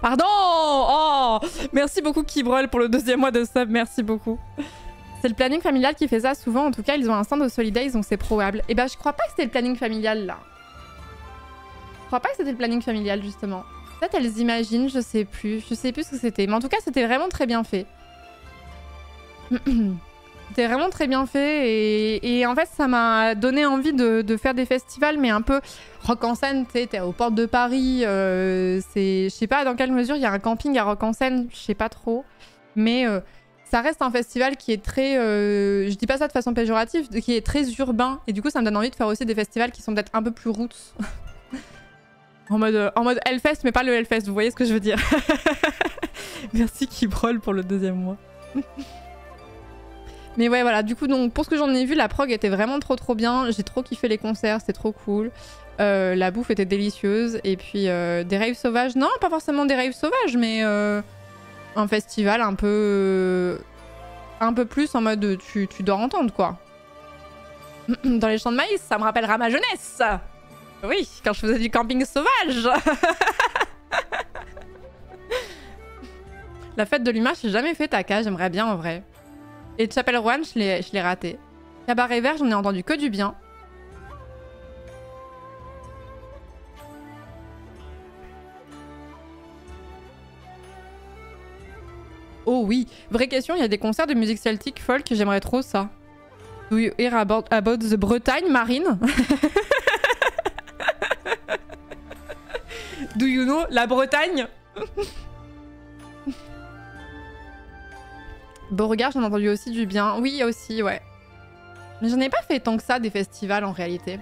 Pardon. Oh, merci beaucoup Kibrol pour le 2e mois de sub, merci beaucoup. C'est le planning familial qui fait ça souvent, en tout cas ils ont un stand au Solidays donc c'est probable. Et bah je crois pas que c'était le planning familial là. Je crois pas que c'était le planning familial justement. Peut-être elles imaginent, je sais plus ce que c'était. Mais en tout cas c'était vraiment très bien fait. C'était vraiment très bien fait et en fait ça m'a donné envie de faire des festivals mais un peu rock en scène, tu sais, t'es aux portes de Paris, je sais pas dans quelle mesure il y a un camping à rock en scène, je sais pas trop, mais ça reste un festival qui est très, je dis pas ça de façon péjorative, qui est très urbain et du coup ça me donne envie de faire aussi des festivals qui sont peut-être un peu plus roots. en mode Hellfest mais pas le Hellfest, vous voyez ce que je veux dire. Merci Kibrol pour le 2e mois. Mais ouais, voilà, du coup, donc, pour ce que j'en ai vu, la prog était vraiment trop bien. J'ai trop kiffé les concerts, c'était trop cool. La bouffe était délicieuse. Et puis, des raves sauvages. Non, pas forcément des raves sauvages, mais un festival un peu plus en mode tu dois entendre, quoi. Dans les champs de maïs, ça me rappellera ma jeunesse. Oui, quand je faisais du camping sauvage. La fête de l'humain, j'ai jamais fait Taka, j'aimerais bien en vrai. Et Chapel Rouen, je l'ai raté. Cabaret Vert, j'en ai entendu que du bien. Oh oui, vraie question, il y a des concerts de musique celtique folk, j'aimerais trop ça. Do you hear about the Bretagne, Marine? Do you know la Bretagne? Beauregard, j'en ai entendu aussi du bien. Oui, aussi, ouais. Mais j'en ai pas fait tant que ça des festivals en réalité.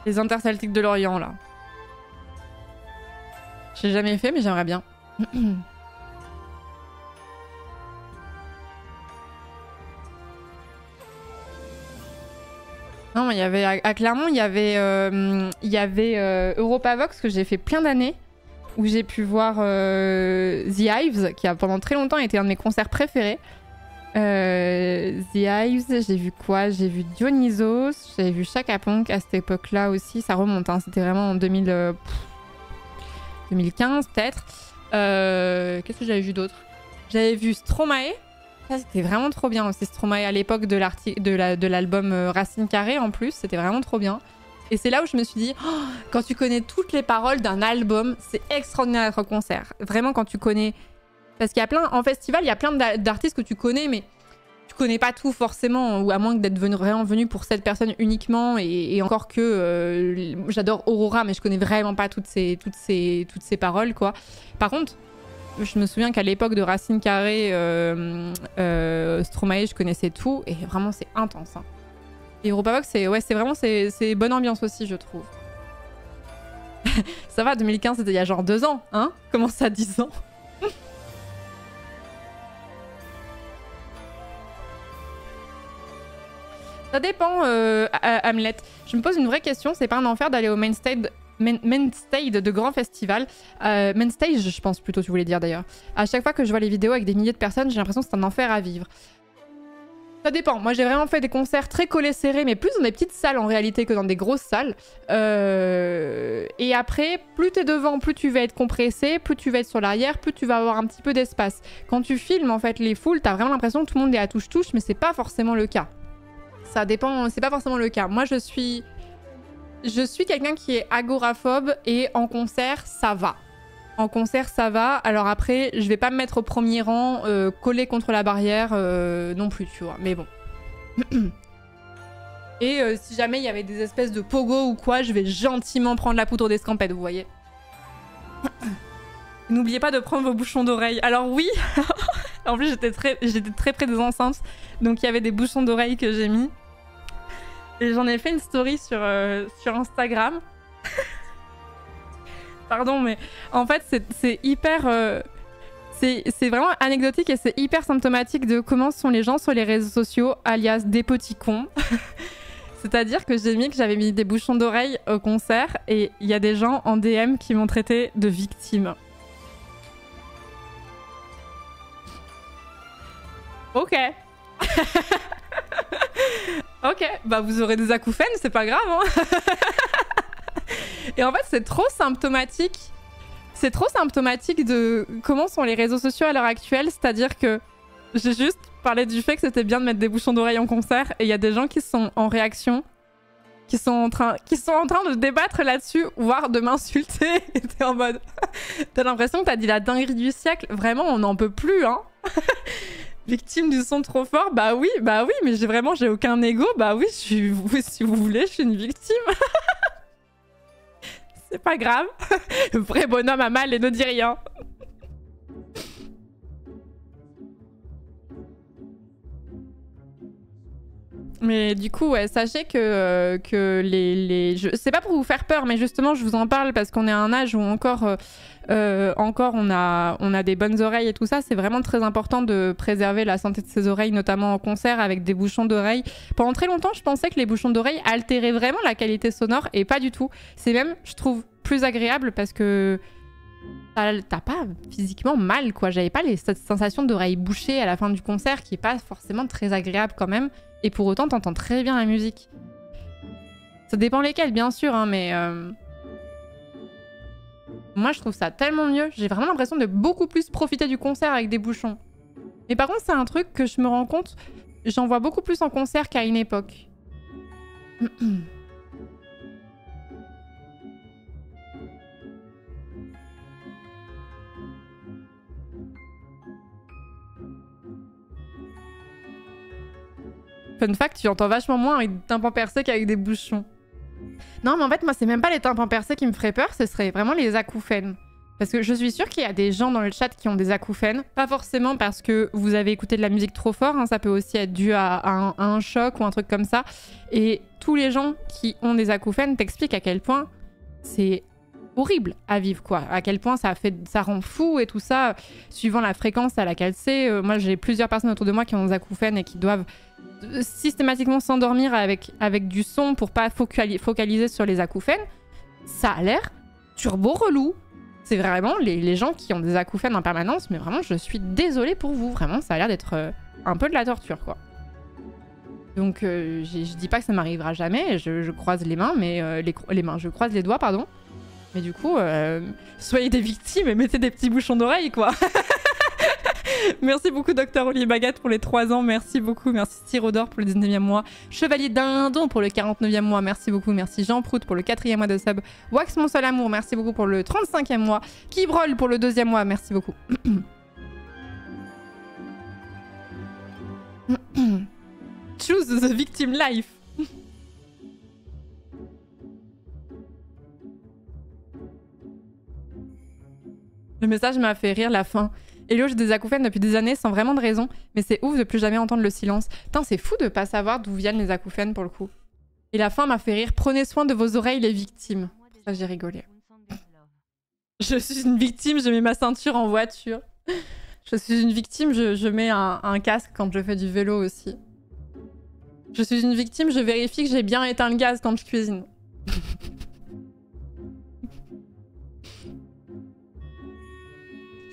Les interceltiques de l'Orient, là. J'ai jamais fait, mais j'aimerais bien. Non, il y avait à Clermont, il y avait Europavox que j'ai fait plein d'années, où j'ai pu voir The Hives, qui a pendant très longtemps été un de mes concerts préférés. The Hives, j'ai vu quoi? J'ai vu Dionysos, j'avais vu Chaka Ponk à cette époque-là aussi, ça remonte, hein, c'était vraiment en 2015 peut-être. Qu'est-ce que j'avais vu d'autre? J'avais vu Stromae. Ça, c'était vraiment trop bien aussi, Stromae, à l'époque de l'album Racine Carrée en plus, c'était vraiment trop bien. Et c'est là où je me suis dit, oh, quand tu connais toutes les paroles d'un album, c'est extraordinaire d'être au concert. Vraiment, quand tu connais... Parce qu'il y a plein... En festival, il y a plein d'artistes que tu connais, mais tu connais pas tout forcément, ou à moins d'être vraiment venu pour cette personne uniquement, et encore que... j'adore Aurora, mais je connais vraiment pas toutes ces paroles, quoi. Par contre... Je me souviens qu'à l'époque de Racine Carrée, Stromae, je connaissais tout. Et vraiment, c'est intense. Hein. Et Europavox, c'est bonne ambiance aussi, je trouve. Ça va, 2015, c'était il y a genre 2 ans. Hein? Comment ça, 10 ans? Ça dépend, Hamlet. Je me pose une vraie question. C'est pas un enfer d'aller au main stage de grands festivals. Main stage, je pense plutôt, tu voulais dire d'ailleurs. À chaque fois que je vois les vidéos avec des milliers de personnes, j'ai l'impression que c'est un enfer à vivre. Ça dépend. Moi, j'ai vraiment fait des concerts très collés serrés, mais plus dans des petites salles en réalité que dans des grosses salles. Et après, plus t'es devant, plus tu vas être compressé, plus tu vas être sur l'arrière, plus tu vas avoir un petit peu d'espace. Quand tu filmes en fait les foules, t'as vraiment l'impression que tout le monde est à touche-touche, mais c'est pas forcément le cas. Ça dépend, c'est pas forcément le cas. Moi, je suis quelqu'un qui est agoraphobe et en concert, ça va. En concert, ça va. Alors après, je vais pas me mettre au premier rang, collé contre la barrière non plus, tu vois. Mais bon. Et si jamais il y avait des espèces de pogo ou quoi, je vais gentiment prendre la poudre d'escampette, vous voyez. N'oubliez pas de prendre vos bouchons d'oreilles. Alors oui, en plus j'étais très près des enceintes, donc il y avait des bouchons d'oreilles que j'ai mis. Et j'en ai fait une story sur Instagram. Pardon, mais en fait, c'est hyper... c'est vraiment anecdotique et c'est hyper symptomatique de comment sont les gens sur les réseaux sociaux, alias des petits cons. C'est-à-dire que j'ai mis que j'avais mis des bouchons d'oreille au concert et il y a des gens en DM qui m'ont traité de victime. Ok. Ok, bah vous aurez des acouphènes, c'est pas grave. Hein. Et en fait, c'est trop symptomatique. C'est trop symptomatique de comment sont les réseaux sociaux à l'heure actuelle. C'est-à-dire que j'ai juste parlé du fait que c'était bien de mettre des bouchons d'oreille en concert et il y a des gens qui sont en réaction, qui sont en train de débattre là-dessus, voire de m'insulter. Et t'es en mode... T'as l'impression que t'as dit la dinguerie du siècle. Vraiment, on n'en peut plus, hein. Victime du son trop fort, bah oui, mais j'ai aucun ego, bah oui, si vous voulez, je suis une victime. C'est pas grave. Le vrai bonhomme a mal et ne dit rien. Mais du coup, ouais, sachez que c'est pas pour vous faire peur, mais justement, je vous en parle parce qu'on est à un âge où encore on a des bonnes oreilles et tout ça. C'est vraiment très important de préserver la santé de ses oreilles, notamment en concert avec des bouchons d'oreille. Pendant très longtemps, je pensais que les bouchons d'oreille altéraient vraiment la qualité sonore et pas du tout. C'est même, je trouve, plus agréable parce que t'as pas physiquement mal, quoi. J'avais pas cette sensation d'oreille bouchée à la fin du concert qui est pas forcément très agréable quand même. Et pour autant, t'entends très bien la musique. Ça dépend lesquels, bien sûr, hein, mais... Moi, je trouve ça tellement mieux. J'ai vraiment l'impression de beaucoup plus profiter du concert avec des bouchons. Mais par contre, c'est un truc que je me rends compte, j'en vois beaucoup plus en concert qu'à une époque. Fun fact, tu entends vachement moins avec des tympans percés qu'avec des bouchons. Non, mais en fait, moi, c'est même pas les tympans percés qui me feraient peur, ce serait vraiment les acouphènes. Parce que je suis sûre qu'il y a des gens dans le chat qui ont des acouphènes. Pas forcément parce que vous avez écouté de la musique trop fort, hein, ça peut aussi être dû à un choc ou un truc comme ça. Et tous les gens qui ont des acouphènes t'expliquent à quel point c'est horrible à vivre, quoi. À quel point ça rend fou et tout ça, suivant la fréquence à laquelle c'est. Moi, j'ai plusieurs personnes autour de moi qui ont des acouphènes et qui doivent systématiquement s'endormir avec du son pour pas focaliser sur les acouphènes. Ça a l'air turbo relou. C'est vraiment les gens qui ont des acouphènes en permanence, mais vraiment, je suis désolée pour vous. Vraiment, ça a l'air d'être un peu de la torture, quoi. Donc, je dis pas que ça m'arrivera jamais, je croise les mains, mais je croise les doigts, pardon. Mais du coup, soyez des victimes et mettez des petits bouchons d'oreille, quoi. Merci beaucoup Dr Oli Baguette pour les 3 ans, merci beaucoup, merci Styrodor pour le 19e mois, Chevalier Dindon pour le 49e mois, merci beaucoup, merci Jean Prout pour le 4e mois de sub, Wax Mon Seul Amour, merci beaucoup pour le 35e mois, Kibrol pour le 2e mois, merci beaucoup. Choose the victim life. Le message m'a fait rire la fin. Hello, j'ai des acouphènes depuis des années sans vraiment de raison, mais c'est ouf de plus jamais entendre le silence. Putain, c'est fou de pas savoir d'où viennent les acouphènes pour le coup. Et la fin m'a fait rire. Prenez soin de vos oreilles, les victimes. Ça, j'ai rigolé. Je suis une victime, je mets ma ceinture en voiture. Je suis une victime, je mets un casque quand je fais du vélo aussi. Je suis une victime, je vérifie que j'ai bien éteint le gaz quand je cuisine.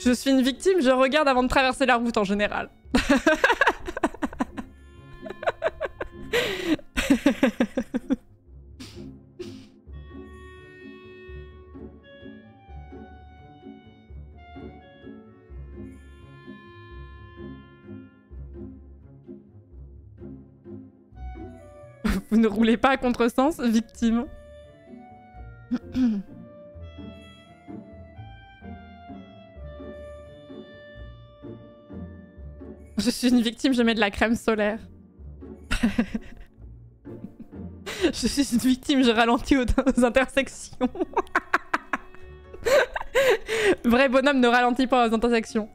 Je suis une victime, je regarde avant de traverser la route en général. Vous ne roulez pas à contresens, victime. Je suis une victime, je mets de la crème solaire. Je suis une victime, je ralentis aux intersections. Vrai bonhomme ne ralentit pas aux intersections.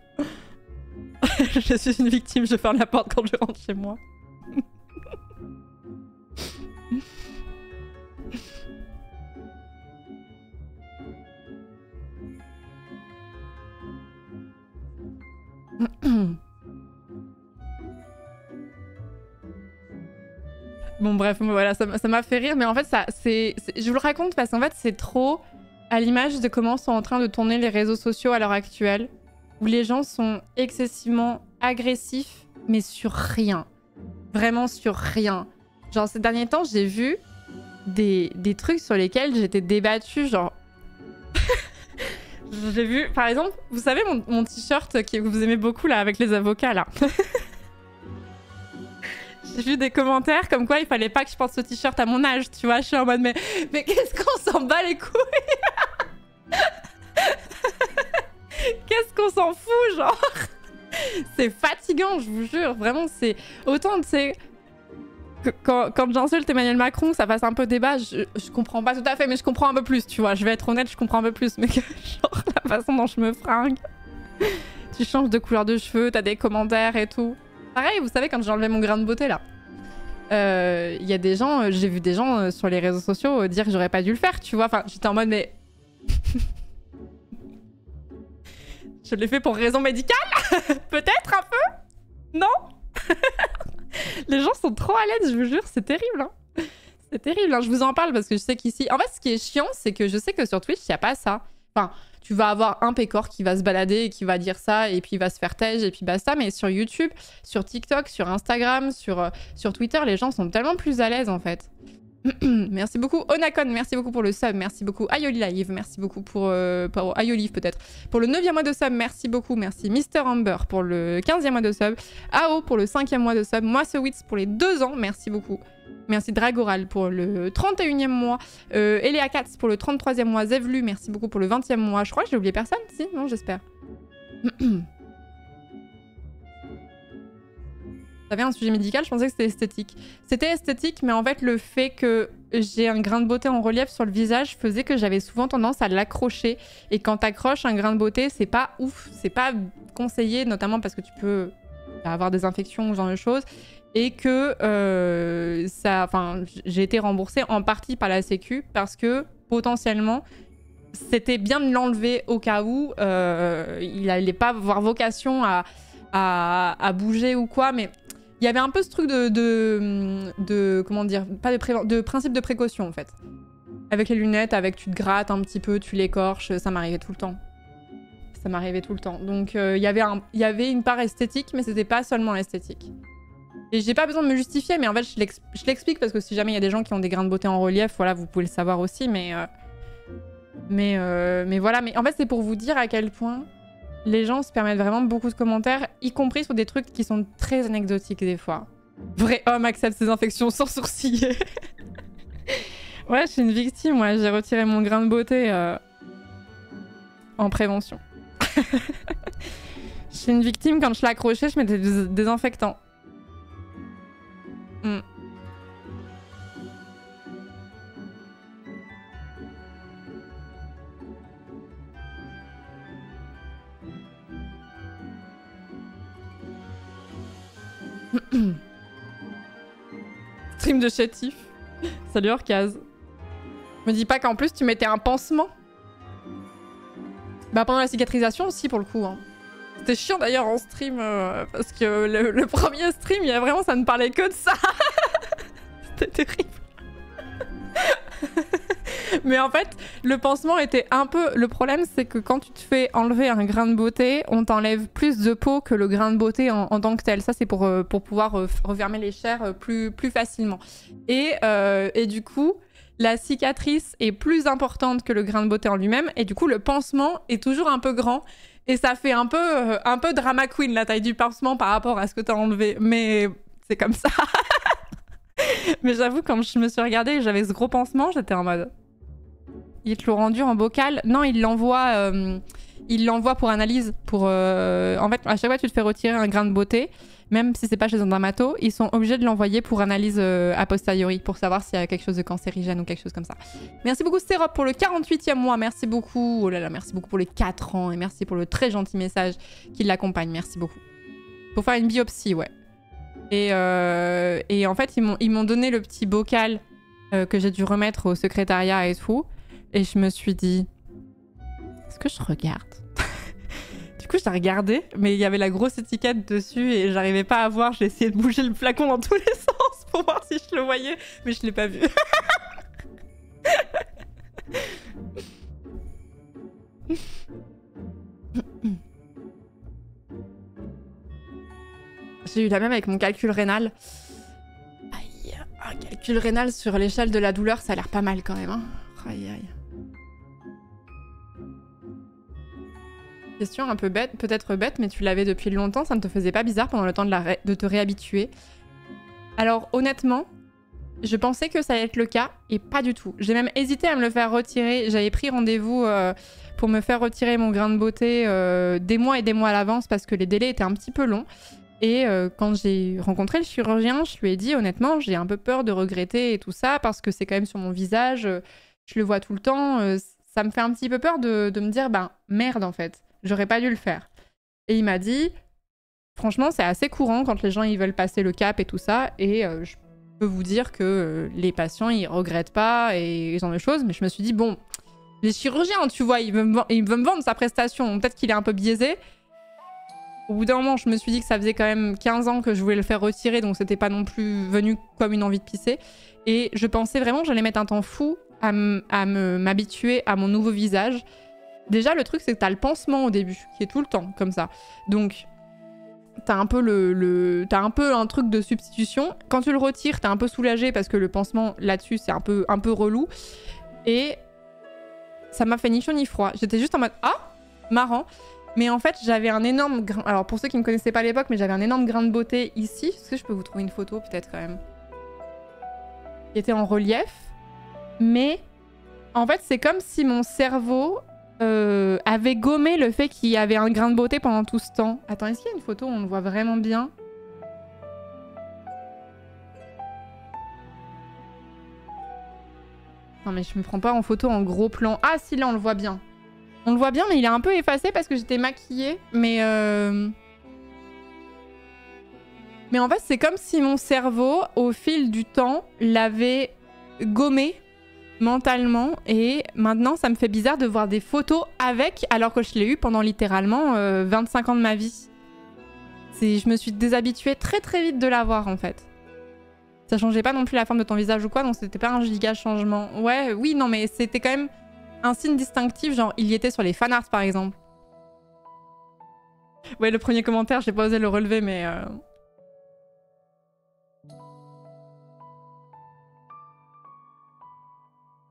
Je suis une victime, je ferme la porte quand je rentre chez moi. Bon bref, voilà, ça m'a fait rire, mais en fait, je vous le raconte parce qu'en fait, c'est trop à l'image de comment sont en train de tourner les réseaux sociaux à l'heure actuelle, où les gens sont excessivement agressifs, mais sur rien. Vraiment sur rien. Genre, ces derniers temps, j'ai vu des trucs sur lesquels j'étais débattue, genre... J'ai vu, par exemple, vous savez mon t-shirt que vous aimez beaucoup, là, avec les avocats, là. J'ai vu des commentaires comme quoi il fallait pas que je porte ce t-shirt à mon âge, tu vois. Je suis en mode, mais qu'est-ce qu'on s'en bat les couilles? Qu'est-ce qu'on s'en fout, genre? C'est fatigant, je vous jure. Vraiment, c'est autant, tu sais, quand j'insulte Emmanuel Macron, ça passe un peu débat. Je comprends pas tout à fait, mais je comprends un peu plus, tu vois. Je vais être honnête, je comprends un peu plus. Mais genre, la façon dont je me fringue. Tu changes de couleur de cheveux, t'as des commentaires et tout. Pareil, vous savez, quand j'ai enlevé mon grain de beauté, là. Il y a des gens, j'ai vu des gens sur les réseaux sociaux dire que j'aurais pas dû le faire, tu vois. Enfin, j'étais en mode, mais... Je l'ai fait pour raison médicale. Peut-être un peu. Non. Les gens sont trop à l'aise, je vous jure, c'est terrible. Hein. C'est terrible, hein. Je vous en parle parce que je sais qu'ici... En fait, ce qui est chiant, c'est que je sais que sur Twitch, il n'y a pas ça. Enfin, tu vas avoir un pécor qui va se balader et qui va dire ça, et puis il va se faire tège, et puis basta. Mais sur YouTube, sur TikTok, sur Instagram, sur Twitter, les gens sont tellement plus à l'aise, en fait. Merci beaucoup Onacon, merci beaucoup pour le sub, merci beaucoup Aioli Live, merci beaucoup pour Aiolive peut-être. Pour le 9e mois de sub, merci beaucoup, merci Mister Amber pour le 15e mois de sub, Ao pour le 5e mois de sub, moi ce Witz pour les 2 ans, merci beaucoup. Merci Dragoral pour le 31e mois, Eléa Katz pour le 33e mois, Zevlu, merci beaucoup pour le 20e mois. Je crois que j'ai oublié personne, si? Non, j'espère. Vous savez, un sujet médical, je pensais que c'était esthétique. C'était esthétique, mais en fait, le fait que j'ai un grain de beauté en relief sur le visage faisait que j'avais souvent tendance à l'accrocher. Et quand t'accroches un grain de beauté, c'est pas ouf, c'est pas conseillé, notamment parce que tu peux avoir des infections ou ce genre de choses. Et que j'ai été remboursée en partie par la Sécu parce que potentiellement, c'était bien de l'enlever au cas où il n'allait pas avoir vocation à bouger ou quoi, mais il y avait un peu ce truc de comment dire, pas de principe de précaution en fait. Avec les lunettes, tu te grattes un petit peu, tu l'écorches, ça m'arrivait tout le temps. Ça m'arrivait tout le temps. Donc il y avait une part esthétique, mais c'était pas seulement l'esthétique. Et j'ai pas besoin de me justifier, mais en fait je l'explique parce que si jamais il y a des gens qui ont des grains de beauté en relief, voilà, vous pouvez le savoir aussi, mais voilà. Mais en fait c'est pour vous dire à quel point les gens se permettent vraiment beaucoup de commentaires, y compris sur des trucs qui sont très anecdotiques des fois. Vrai homme accepte ses infections sans sourciller. Ouais, je suis une victime, ouais. J'ai retiré mon grain de beauté en prévention. Je suis une victime, quand je l'accrochais, je mettais des désinfectants. Stream de chétif. Salut Orcaz. Me dis pas qu'en plus tu mettais un pansement. Bah pendant la cicatrisation aussi pour le coup. Hein. C'était chiant d'ailleurs en stream parce que le premier stream, il y a vraiment, ça ne parlait que de ça. C'était terrible. Mais en fait, le pansement était un peu... Le problème, c'est que quand tu te fais enlever un grain de beauté, on t'enlève plus de peau que le grain de beauté en tant que tel. Ça, c'est pour pouvoir refermer les chairs plus facilement. Et du coup, la cicatrice est plus importante que le grain de beauté en lui-même. Et du coup, le pansement est toujours un peu grand. Et ça fait un peu drama queen, la taille du pansement par rapport à ce que t'as enlevé. Mais c'est comme ça. Mais j'avoue, quand je me suis regardée et j'avais ce gros pansement, j'étais en mode... Ils te l'ont rendu en bocal. Non, ils l'envoient pour analyse. En fait, à chaque fois que tu te fais retirer un grain de beauté, même si c'est pas chez un dermato, ils sont obligés de l'envoyer pour analyse a posteriori, pour savoir s'il y a quelque chose de cancérigène ou quelque chose comme ça. Merci beaucoup Stérop pour le 48e mois. Merci beaucoup. Oh là là, merci beaucoup pour les 4 ans. Et merci pour le très gentil message qui l'accompagne. Merci beaucoup. Pour faire une biopsie, ouais. Et en fait, ils m'ont donné le petit bocal que j'ai dû remettre au secrétariat et tout. Et je me suis dit, est-ce que je regarde? Du du coup, je l'ai regardé, mais il y avait la grosse étiquette dessus et j'arrivais pas à voir. J'ai essayé de bouger le flacon dans tous les sens pour voir si je le voyais, mais je l'ai pas vu. J'ai eu la même avec mon calcul rénal. Aïe, un calcul rénal sur l'échelle de la douleur, ça a l'air pas mal quand même. Hein. Aïe, aïe. Question un peu bête, peut-être bête, mais tu l'avais depuis longtemps, ça ne te faisait pas bizarre pendant le temps de te réhabituer? Alors honnêtement, je pensais que ça allait être le cas et pas du tout. J'ai même hésité à me le faire retirer. J'avais pris rendez-vous pour me faire retirer mon grain de beauté des mois et des mois à l'avance parce que les délais étaient un petit peu longs. Et quand j'ai rencontré le chirurgien, je lui ai dit honnêtement, j'ai un peu peur de regretter et tout ça parce que c'est quand même sur mon visage, je le vois tout le temps. Ça me fait un petit peu peur de me dire, ben merde en fait. J'aurais pas dû le faire. Et il m'a dit, franchement, c'est assez courant quand les gens ils veulent passer le cap et tout ça. Et je peux vous dire que les patients, ils regrettent pas et ce genre de choses. Mais je me suis dit, bon, les chirurgiens, tu vois, il veut me vendre sa prestation. Peut-être qu'il est un peu biaisé. Au bout d'un moment, je me suis dit que ça faisait quand même 15 ans que je voulais le faire retirer. Donc c'était pas non plus venu comme une envie de pisser. Et je pensais vraiment que j'allais mettre un temps fou à m'habituer à mon nouveau visage. Déjà, le truc, c'est que t'as le pansement au début, qui est tout le temps, comme ça. Donc, t'as un peu t'as un peu un truc de substitution. Quand tu le retires, t'es un peu soulagé parce que le pansement, là-dessus, c'est un peu relou. Et ça m'a fait ni chaud ni froid. J'étais juste en mode « Ah, marrant !» Mais en fait, j'avais un énorme grain... Alors, pour ceux qui ne me connaissaient pas à l'époque, mais j'avais un énorme grain de beauté ici. Est-ce que je peux vous trouver une photo, peut-être, quand même? Qui était en relief. Mais, en fait, c'est comme si mon cerveau... avait gommé le fait qu'il y avait un grain de beauté pendant tout ce temps. Attends, est-ce qu'il y a une photo où on le voit vraiment bien? Non mais je me prends pas en photo en gros plan. Ah si, là on le voit bien. On le voit bien mais il est un peu effacé parce que j'étais maquillée. Mais en fait c'est comme si mon cerveau au fil du temps l'avait gommé mentalement et maintenant ça me fait bizarre de voir des photos avec alors que je l'ai eu pendant littéralement 25 ans de ma vie. Je me suis déshabituée très très vite de l'avoir en fait. Ça changeait pas non plus la forme de ton visage ou quoi, donc c'était pas un giga changement. Ouais, oui, non mais c'était quand même un signe distinctif, genre il y était sur les fanarts par exemple. Ouais, le premier commentaire, j'ai pas osé le relever mais...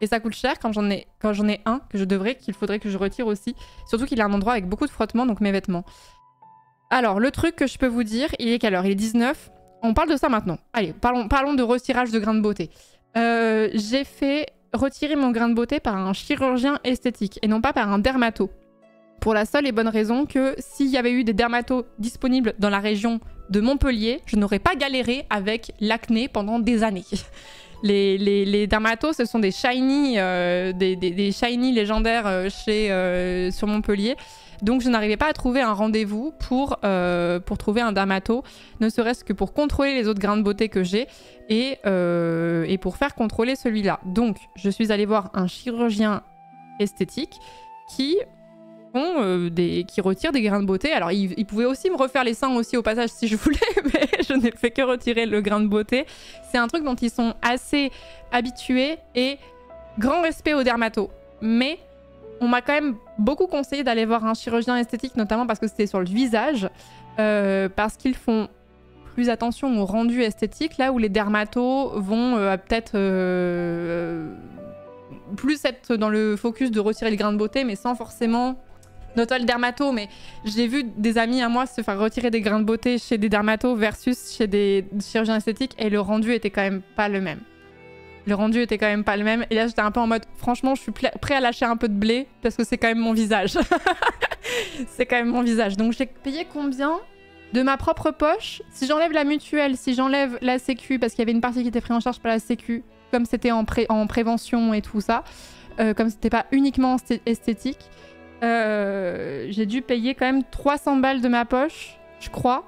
Et ça coûte cher quand j'en ai un qu'il faudrait que je retire aussi. Surtout qu'il a un endroit avec beaucoup de frottement, donc mes vêtements. Alors, le truc que je peux vous dire, il est quelle heure? Il est 19. On parle de ça maintenant. Allez, parlons de retirage de grains de beauté. J'ai fait retirer mon grain de beauté par un chirurgien esthétique et non pas par un dermato. Pour la seule et bonne raison que s'il y avait eu des dermatos disponibles dans la région de Montpellier, je n'aurais pas galéré avec l'acné pendant des années. Les dermatos, ce sont des shiny, des shiny légendaires sur Montpellier. Donc je n'arrivais pas à trouver un rendez-vous pour trouver un dermato, ne serait-ce que pour contrôler les autres grains de beauté que j'ai et pour faire contrôler celui-là. Donc je suis allée voir un chirurgien esthétique qui retire des grains de beauté. Alors il pouvait aussi me refaire les seins aussi au passage si je voulais, mais je n'ai fait que retirer le grain de beauté. C'est un truc dont ils sont assez habitués et grand respect aux dermatos. Mais on m'a quand même beaucoup conseillé d'aller voir un chirurgien esthétique, notamment parce que c'était sur le visage, parce qu'ils font plus attention au rendu esthétique, là où les dermatos vont peut-être plus être dans le focus de retirer le grain de beauté, mais sans forcément... Notamment le dermato, mais j'ai vu des amis à moi se faire retirer des grains de beauté chez des dermatos versus chez des chirurgiens esthétiques, et le rendu était quand même pas le même. Le rendu était quand même pas le même. Et là, j'étais un peu en mode, franchement, je suis prêt à lâcher un peu de blé parce que c'est quand même mon visage. C'est quand même mon visage. Donc, j'ai payé combien de ma propre poche? Si j'enlève la mutuelle, si j'enlève la sécu, parce qu'il y avait une partie qui était prise en charge par la sécu, comme c'était en prévention et tout ça, comme c'était pas uniquement esthétique, j'ai dû payer quand même 300 balles de ma poche, je crois.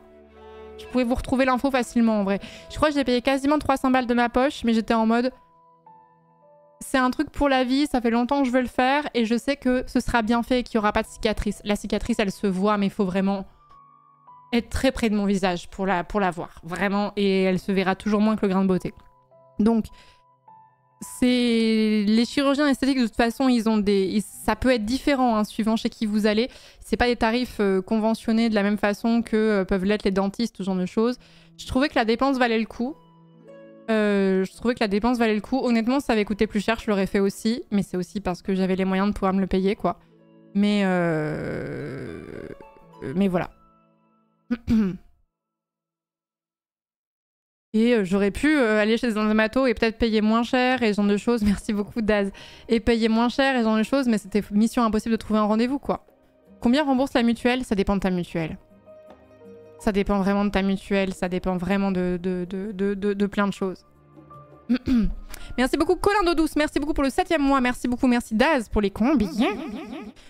Je pouvais vous retrouver l'info facilement en vrai. Je crois que j'ai payé quasiment 300 balles de ma poche, mais j'étais en mode... c'est un truc pour la vie, ça fait longtemps que je veux le faire et je sais que ce sera bien fait et qu'il n'y aura pas de cicatrice. La cicatrice, elle se voit, mais il faut vraiment être très près de mon visage pour la voir, vraiment, et elle se verra toujours moins que le grain de beauté. Donc, les chirurgiens esthétiques, de toute façon, ça peut être différent hein, suivant chez qui vous allez. C'est pas des tarifs conventionnés de la même façon que peuvent l'être les dentistes, ce genre de choses. Je trouvais que la dépense valait le coup. Honnêtement, ça avait coûté plus cher, je l'aurais fait aussi. Mais c'est aussi parce que j'avais les moyens de pouvoir me le payer, quoi. Mais voilà. Et j'aurais pu aller chez un dermato et peut-être payer moins cher et ce genre de choses. Merci beaucoup, Daz. Et payer moins cher et ce genre de choses, mais c'était mission impossible de trouver un rendez-vous, quoi. Combien rembourse la mutuelle? Ça dépend de ta mutuelle. Ça dépend vraiment de ta mutuelle, ça dépend vraiment de plein de choses. Merci beaucoup Colin Dodouce, merci beaucoup pour le 7e mois, merci beaucoup, merci Daz pour les combis.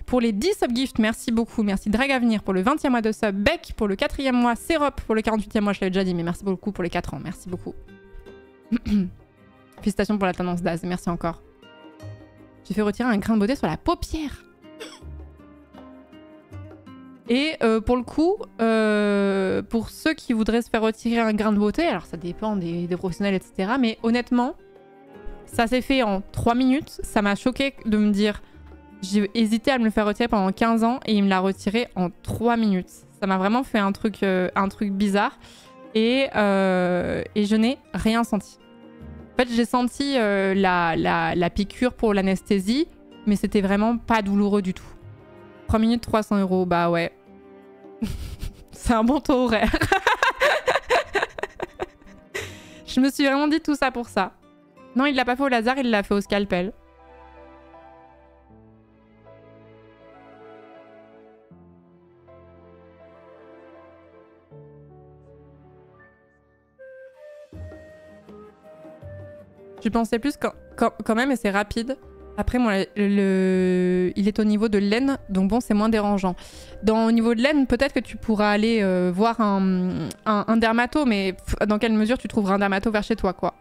Pour les 10 subgifts, merci beaucoup, merci Drag Avenir pour le 20e mois de sub, Beck pour le 4e mois, Sérop pour le 48e mois, je l'avais déjà dit, mais merci beaucoup pour les 4 ans, merci beaucoup. Félicitations pour la tendance Daz, merci encore. J'ai fait retirer un grain de beauté sur la paupière. Et pour le coup, pour ceux qui voudraient se faire retirer un grain de beauté, alors ça dépend des professionnels, etc. Mais honnêtement, ça s'est fait en 3 minutes. Ça m'a choqué de me dire... J'ai hésité à me le faire retirer pendant 15 ans et il me l'a retiré en 3 minutes. Ça m'a vraiment fait un truc bizarre. Et je n'ai rien senti. En fait, j'ai senti la piqûre pour l'anesthésie, mais c'était vraiment pas douloureux du tout. 3 minutes, 300 €, bah ouais. C'est un bon taux horaire. Je me suis vraiment dit tout ça pour ça. Non, il l'a pas fait au laser, il l'a fait au scalpel. Je pensais plus quand même, et c'est rapide. Après, moi, il est au niveau de l'aine, donc bon, c'est moins dérangeant. Au niveau de l'aine, peut-être que tu pourras aller voir un dermato, mais dans quelle mesure tu trouveras un dermato vers chez toi, quoi.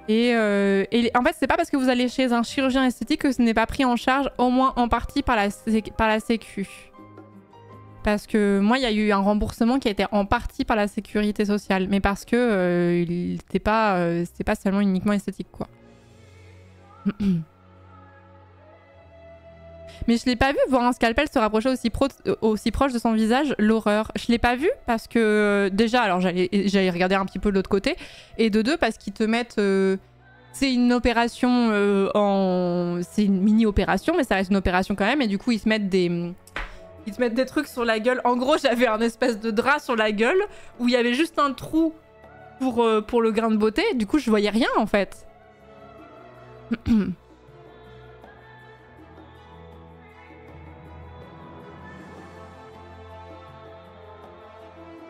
Et en fait, c'est pas parce que vous allez chez un chirurgien esthétique que ce n'est pas pris en charge, au moins en partie par la Sécu. Parce que moi, il y a eu un remboursement qui a été en partie par la sécurité sociale, mais parce que c'était pas seulement uniquement esthétique, quoi. Mais je l'ai pas vu voir un scalpel se rapprocher aussi proche de son visage, l'horreur. Je l'ai pas vu parce que déjà, alors j'allais regarder un petit peu de l'autre côté, et de deux parce qu'ils te mettent, c'est une opération c'est une mini opération, mais ça reste une opération quand même, et du coup ils te mettent des trucs sur la gueule. En gros, j'avais un espèce de drap sur la gueule où il y avait juste un trou pour le grain de beauté. Du coup, je voyais rien en fait.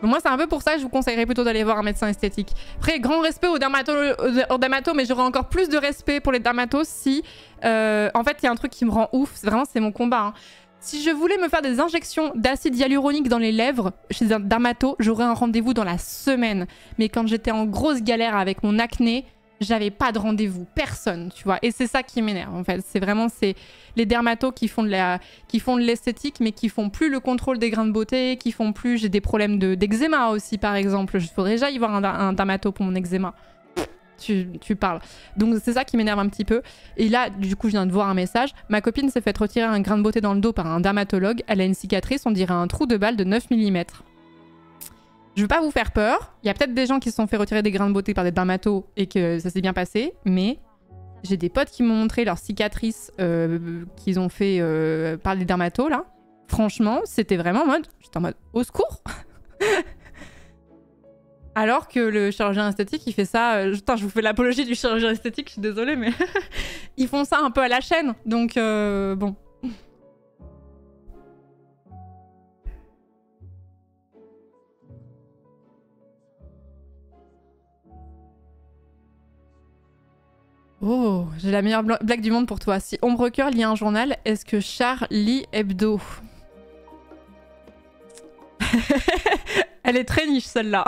Moi, c'est un peu pour ça que je vous conseillerais plutôt d'aller voir un médecin esthétique. Après, grand respect aux dermatos, mais j'aurais encore plus de respect pour les dermatos si... en fait, il y a un truc qui me rend ouf. C'est mon combat. Hein. Si je voulais me faire des injections d'acide hyaluronique dans les lèvres chez un dermato, j'aurais un rendez-vous dans la semaine. Mais quand j'étais en grosse galère avec mon acné, j'avais pas de rendez-vous. Personne, tu vois. Et c'est ça qui m'énerve, en fait. C'est vraiment les dermatos qui font de l'esthétique, mais qui font plus le contrôle des grains de beauté, qui font plus... J'ai des problèmes d'eczéma aussi, par exemple. Il faudrait déjà y voir un dermato pour mon eczéma. Tu parles. Donc c'est ça qui m'énerve un petit peu. Et là, du coup, je viens de voir un message. Ma copine s'est fait retirer un grain de beauté dans le dos par un dermatologue. Elle a une cicatrice, on dirait un trou de balle de 9 mm. Je veux pas vous faire peur. Il y a peut-être des gens qui se sont fait retirer des grains de beauté par des dermatos et que ça s'est bien passé. Mais j'ai des potes qui m'ont montré leurs cicatrices qu'ils ont fait par les dermatos, là. Franchement, c'était vraiment en mode... J'étais en mode, au secours. Alors que le chirurgien esthétique, il fait ça... Putain, je vous fais l'apologie du chirurgien esthétique, je suis désolée, mais... Ils font ça un peu à la chaîne, donc bon. Oh, j'ai la meilleure blague du monde pour toi. Si Ombrecoeur lit un journal, est-ce que Char lit Hebdo? Elle est très niche, celle-là.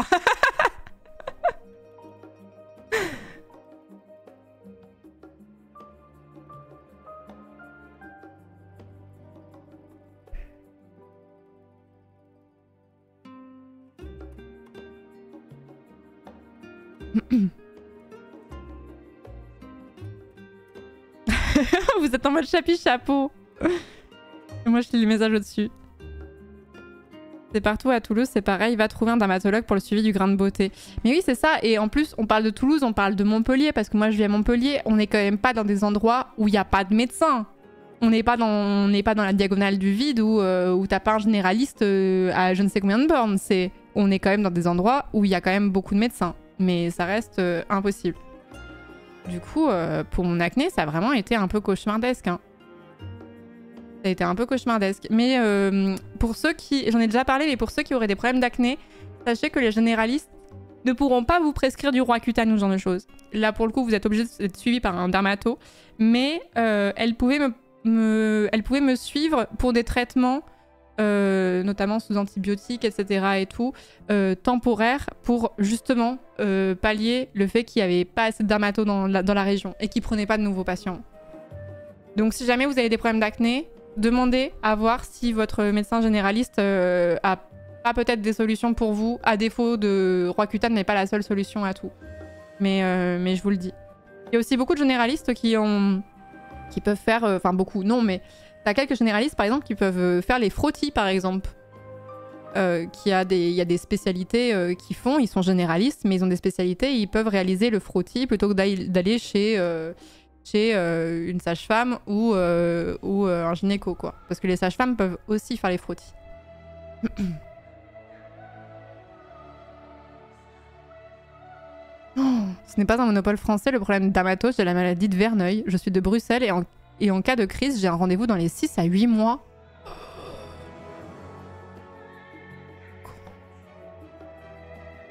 Vous êtes en mode chapi-chapeau. Moi, je lis le message au-dessus. C'est partout à Toulouse, c'est pareil. Va trouver un dermatologue pour le suivi du grain de beauté. Mais oui, c'est ça. Et en plus, on parle de Toulouse, on parle de Montpellier. Parce que moi, je vis à Montpellier. On n'est quand même pas dans des endroits où il n'y a pas de médecin. On n'est pas dans la diagonale du vide où t'as pas un généraliste à je ne sais combien de bornes. On est quand même dans des endroits où il y a quand même beaucoup de médecins. Mais ça reste impossible. Du coup, pour mon acné, ça a vraiment été un peu cauchemardesque. Hein. Ça a été un peu cauchemardesque. Mais pour ceux qui... J'en ai déjà parlé, mais pour ceux qui auraient des problèmes d'acné, sachez que les généralistes ne pourront pas vous prescrire du Roaccutane ou ce genre de choses. Là, pour le coup, vous êtes obligé d'être suivi par un dermato. Mais elle pouvait me suivre pour des traitements, notamment sous antibiotiques, etc. et tout, temporaires, pour justement pallier le fait qu'il n'y avait pas assez de dermatos dans la région et qu'ils ne prenaient pas de nouveaux patients. Donc si jamais vous avez des problèmes d'acné, demandez à voir si votre médecin généraliste a pas peut-être des solutions pour vous, à défaut de Roaccutane n'est pas la seule solution à tout. Mais je vous le dis. Il y a aussi beaucoup de généralistes qui peuvent faire... Enfin beaucoup, non, mais t'as quelques généralistes par exemple qui peuvent faire les frottis par exemple. Il y a des spécialités qu'ils font, ils sont généralistes mais ils ont des spécialités et ils peuvent réaliser le frottis plutôt que d'aller chez une sage-femme ou un gynéco quoi. Parce que les sages-femmes peuvent aussi faire les frottis. Oh, ce n'est pas un monopole français le problème dermatos de la maladie de Verneuil. Je suis de Bruxelles et en cas de crise, j'ai un rendez-vous dans les 6 à 8 mois.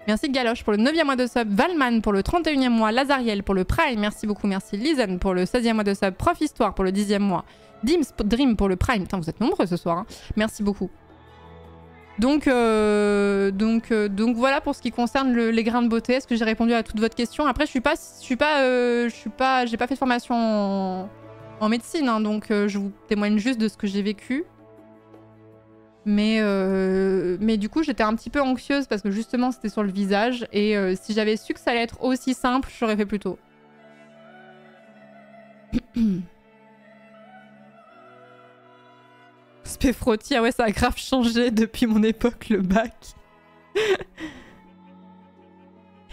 Merci Galoche pour le 9e mois de sub, Valman pour le 31e mois, Lazariel pour le Prime, merci beaucoup, merci Lizen pour le 16e mois de sub, Prof Histoire pour le 10e mois, Dream pour le Prime, putain vous êtes nombreux ce soir, hein. Merci beaucoup. Donc voilà pour ce qui concerne les grains de beauté. Est-ce que j'ai répondu à toute votre question? Après, j'ai pas fait de formation en médecine, hein, donc je vous témoigne juste de ce que j'ai vécu. Mais du coup, j'étais un petit peu anxieuse parce que justement, c'était sur le visage. Et si j'avais su que ça allait être aussi simple, j'aurais fait plus tôt. Spéfrotti, ah ouais, ça a grave changé depuis mon époque, le bac.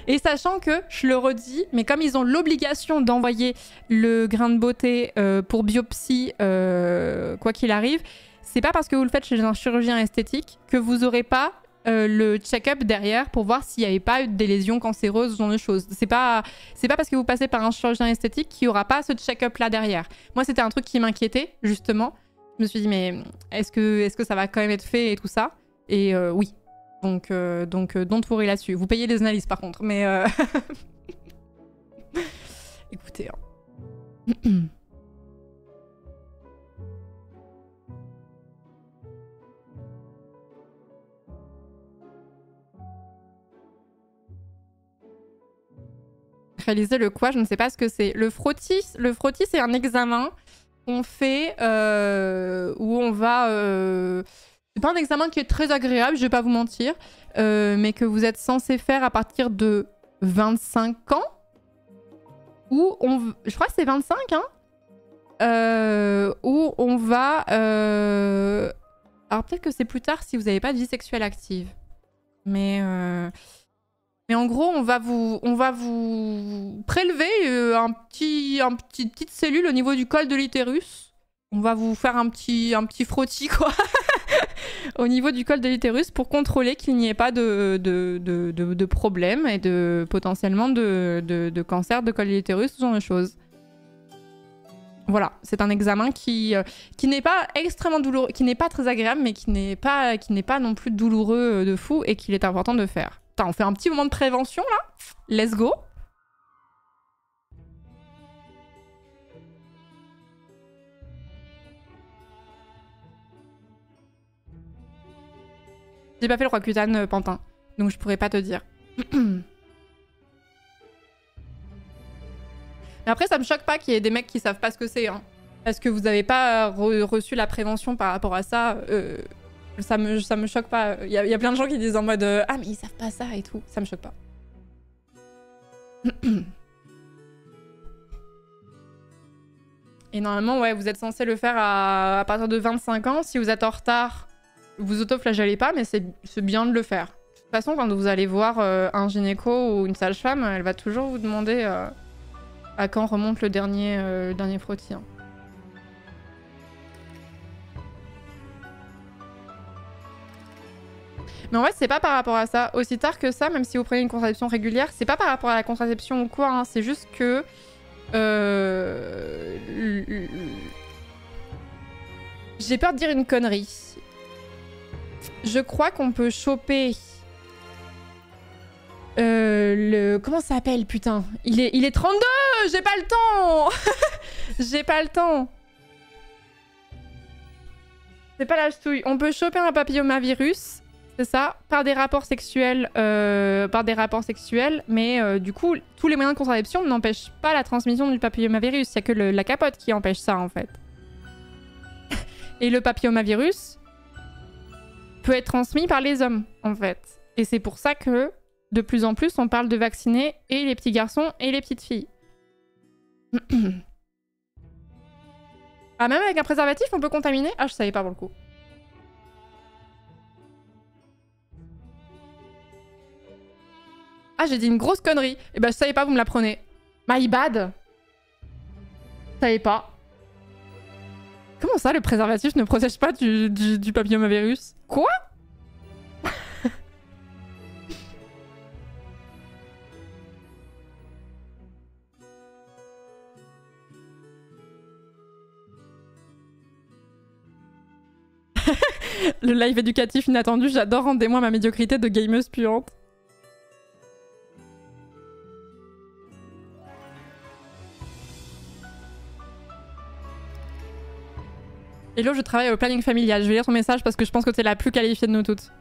Et sachant que, je le redis, mais comme ils ont l'obligation d'envoyer le grain de beauté pour biopsie, quoi qu'il arrive, c'est pas parce que vous le faites chez un chirurgien esthétique que vous aurez pas le check-up derrière pour voir s'il n'y avait pas eu des lésions cancéreuses ou ce genre de choses. C'est pas parce que vous passez par un chirurgien esthétique qu'il n'y aura pas ce check-up là derrière. Moi, c'était un truc qui m'inquiétait, justement. Je me suis dit, mais est-ce que ça va quand même être fait et tout ça? Et oui. Donc don't worry là-dessus. Vous payez les analyses par contre, mais... Écoutez... Hein. Réaliser le quoi? Je ne sais pas ce que c'est. Le frottis, c'est un examen qu'on fait où on va... C'est pas un examen qui est très agréable, je vais pas vous mentir, mais que vous êtes censé faire à partir de 25 ans. Je crois que c'est 25, hein, où on va... Alors peut-être que c'est plus tard si vous n'avez pas de vie sexuelle active. Mais en gros, on va vous prélever une petite cellule au niveau du col de l'utérus. On va vous faire un petit frottis, quoi, au niveau du col de l'utérus pour contrôler qu'il n'y ait pas de problème et potentiellement de cancer de col de l'utérus, ce genre de choses. Voilà, c'est un examen qui n'est pas extrêmement douloureux, qui n'est pas très agréable, mais qui n'est pas non plus douloureux de fou et qu'il est important de faire. Putain, on fait un petit moment de prévention là. Let's go. J'ai pas fait le Roaccutane, Pantin, donc je pourrais pas te dire. Mais après, ça me choque pas qu'il y ait des mecs qui savent pas ce que c'est, hein. Parce que vous avez pas reçu la prévention par rapport à ça. Ça me choque pas. Il y a plein de gens qui disent en mode ah mais ils savent pas ça et tout. Ça me choque pas. Et normalement, ouais, vous êtes censé le faire à partir de 25 ans. Si vous êtes en retard, vous auto-flagellez pas, mais c'est bien de le faire. De toute façon, quand vous allez voir un gynéco ou une sage-femme, elle va toujours vous demander à quand remonte le dernier frottis. Hein. Mais en fait, c'est pas par rapport à ça. Aussi tard que ça, même si vous prenez une contraception régulière, c'est pas par rapport à la contraception ou quoi. Hein. C'est juste que... J'ai peur de dire une connerie. Je crois qu'on peut choper... Comment ça s'appelle, putain? Il est 32. J'ai pas le temps. J'ai pas le temps. C'est pas la ch'touille. On peut choper un papillomavirus, c'est ça, par des rapports sexuels, mais du coup, tous les moyens de contraception n'empêchent pas la transmission du papillomavirus. Il y a que la capote qui empêche ça, en fait. Et le papillomavirus peut être transmis par les hommes, en fait. Et c'est pour ça que, de plus en plus, on parle de vacciner et les petits garçons et les petites filles. Ah, même avec un préservatif, on peut contaminer? Ah, je savais pas pour le coup. Ah, j'ai dit une grosse connerie. Et bah, je savais pas, vous me l'apprenez. My bad. Je savais pas. Comment ça, le préservatif ne protège pas du papillomavirus? Quoi? Le live éducatif inattendu, j'adore, rendez-moi ma médiocrité de gameuse puante. Hello, je travaille au planning familial. Je vais lire ton message parce que je pense que t'es la plus qualifiée de nous toutes.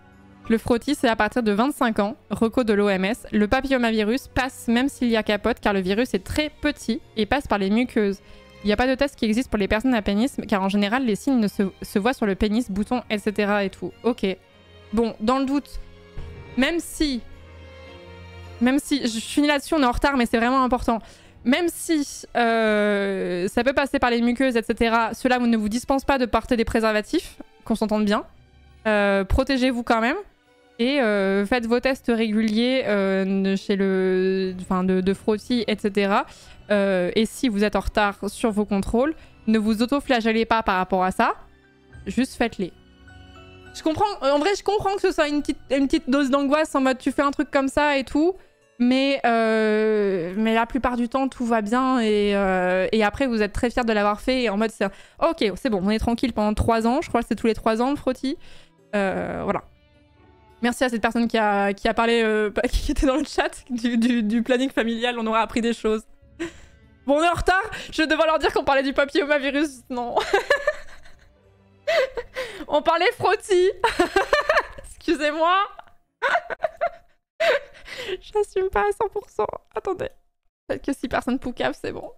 Le frottis, c'est à partir de 25 ans, reco de l'OMS. Le papillomavirus passe même s'il y a capote car le virus est très petit et passe par les muqueuses. Il n'y a pas de test qui existe pour les personnes à pénis car en général les signes ne se voient sur le pénis, boutons, etc. et tout. Ok. Bon, dans le doute, même si je finis là-dessus, on est en retard mais c'est vraiment important. Même si ça peut passer par les muqueuses, etc., cela ne vous dispense pas de porter des préservatifs, qu'on s'entende bien. Protégez-vous quand même. Et faites vos tests réguliers chez de frottis, etc. Et si vous êtes en retard sur vos contrôles, ne vous auto-flagellez pas par rapport à ça. Juste faites-les. Je comprends, en vrai, je comprends que ce soit une petite dose d'angoisse en mode tu fais un truc comme ça et tout. Mais la plupart du temps, tout va bien. Et après, vous êtes très fiers de l'avoir fait. Et en mode, c'est ok, c'est bon, on est tranquille pendant 3 ans. Je crois que c'est tous les 3 ans le frottis. Voilà. Merci à cette personne qui a parlé, qui était dans le chat du planning familial. On aura appris des choses. Bon, on est en retard. Je vais devoir leur dire qu'on parlait du papillomavirus. Non. On parlait frottis. Excusez-moi. J'assume pas à 100%. Attendez. Peut-être que si personne poucave, c'est bon.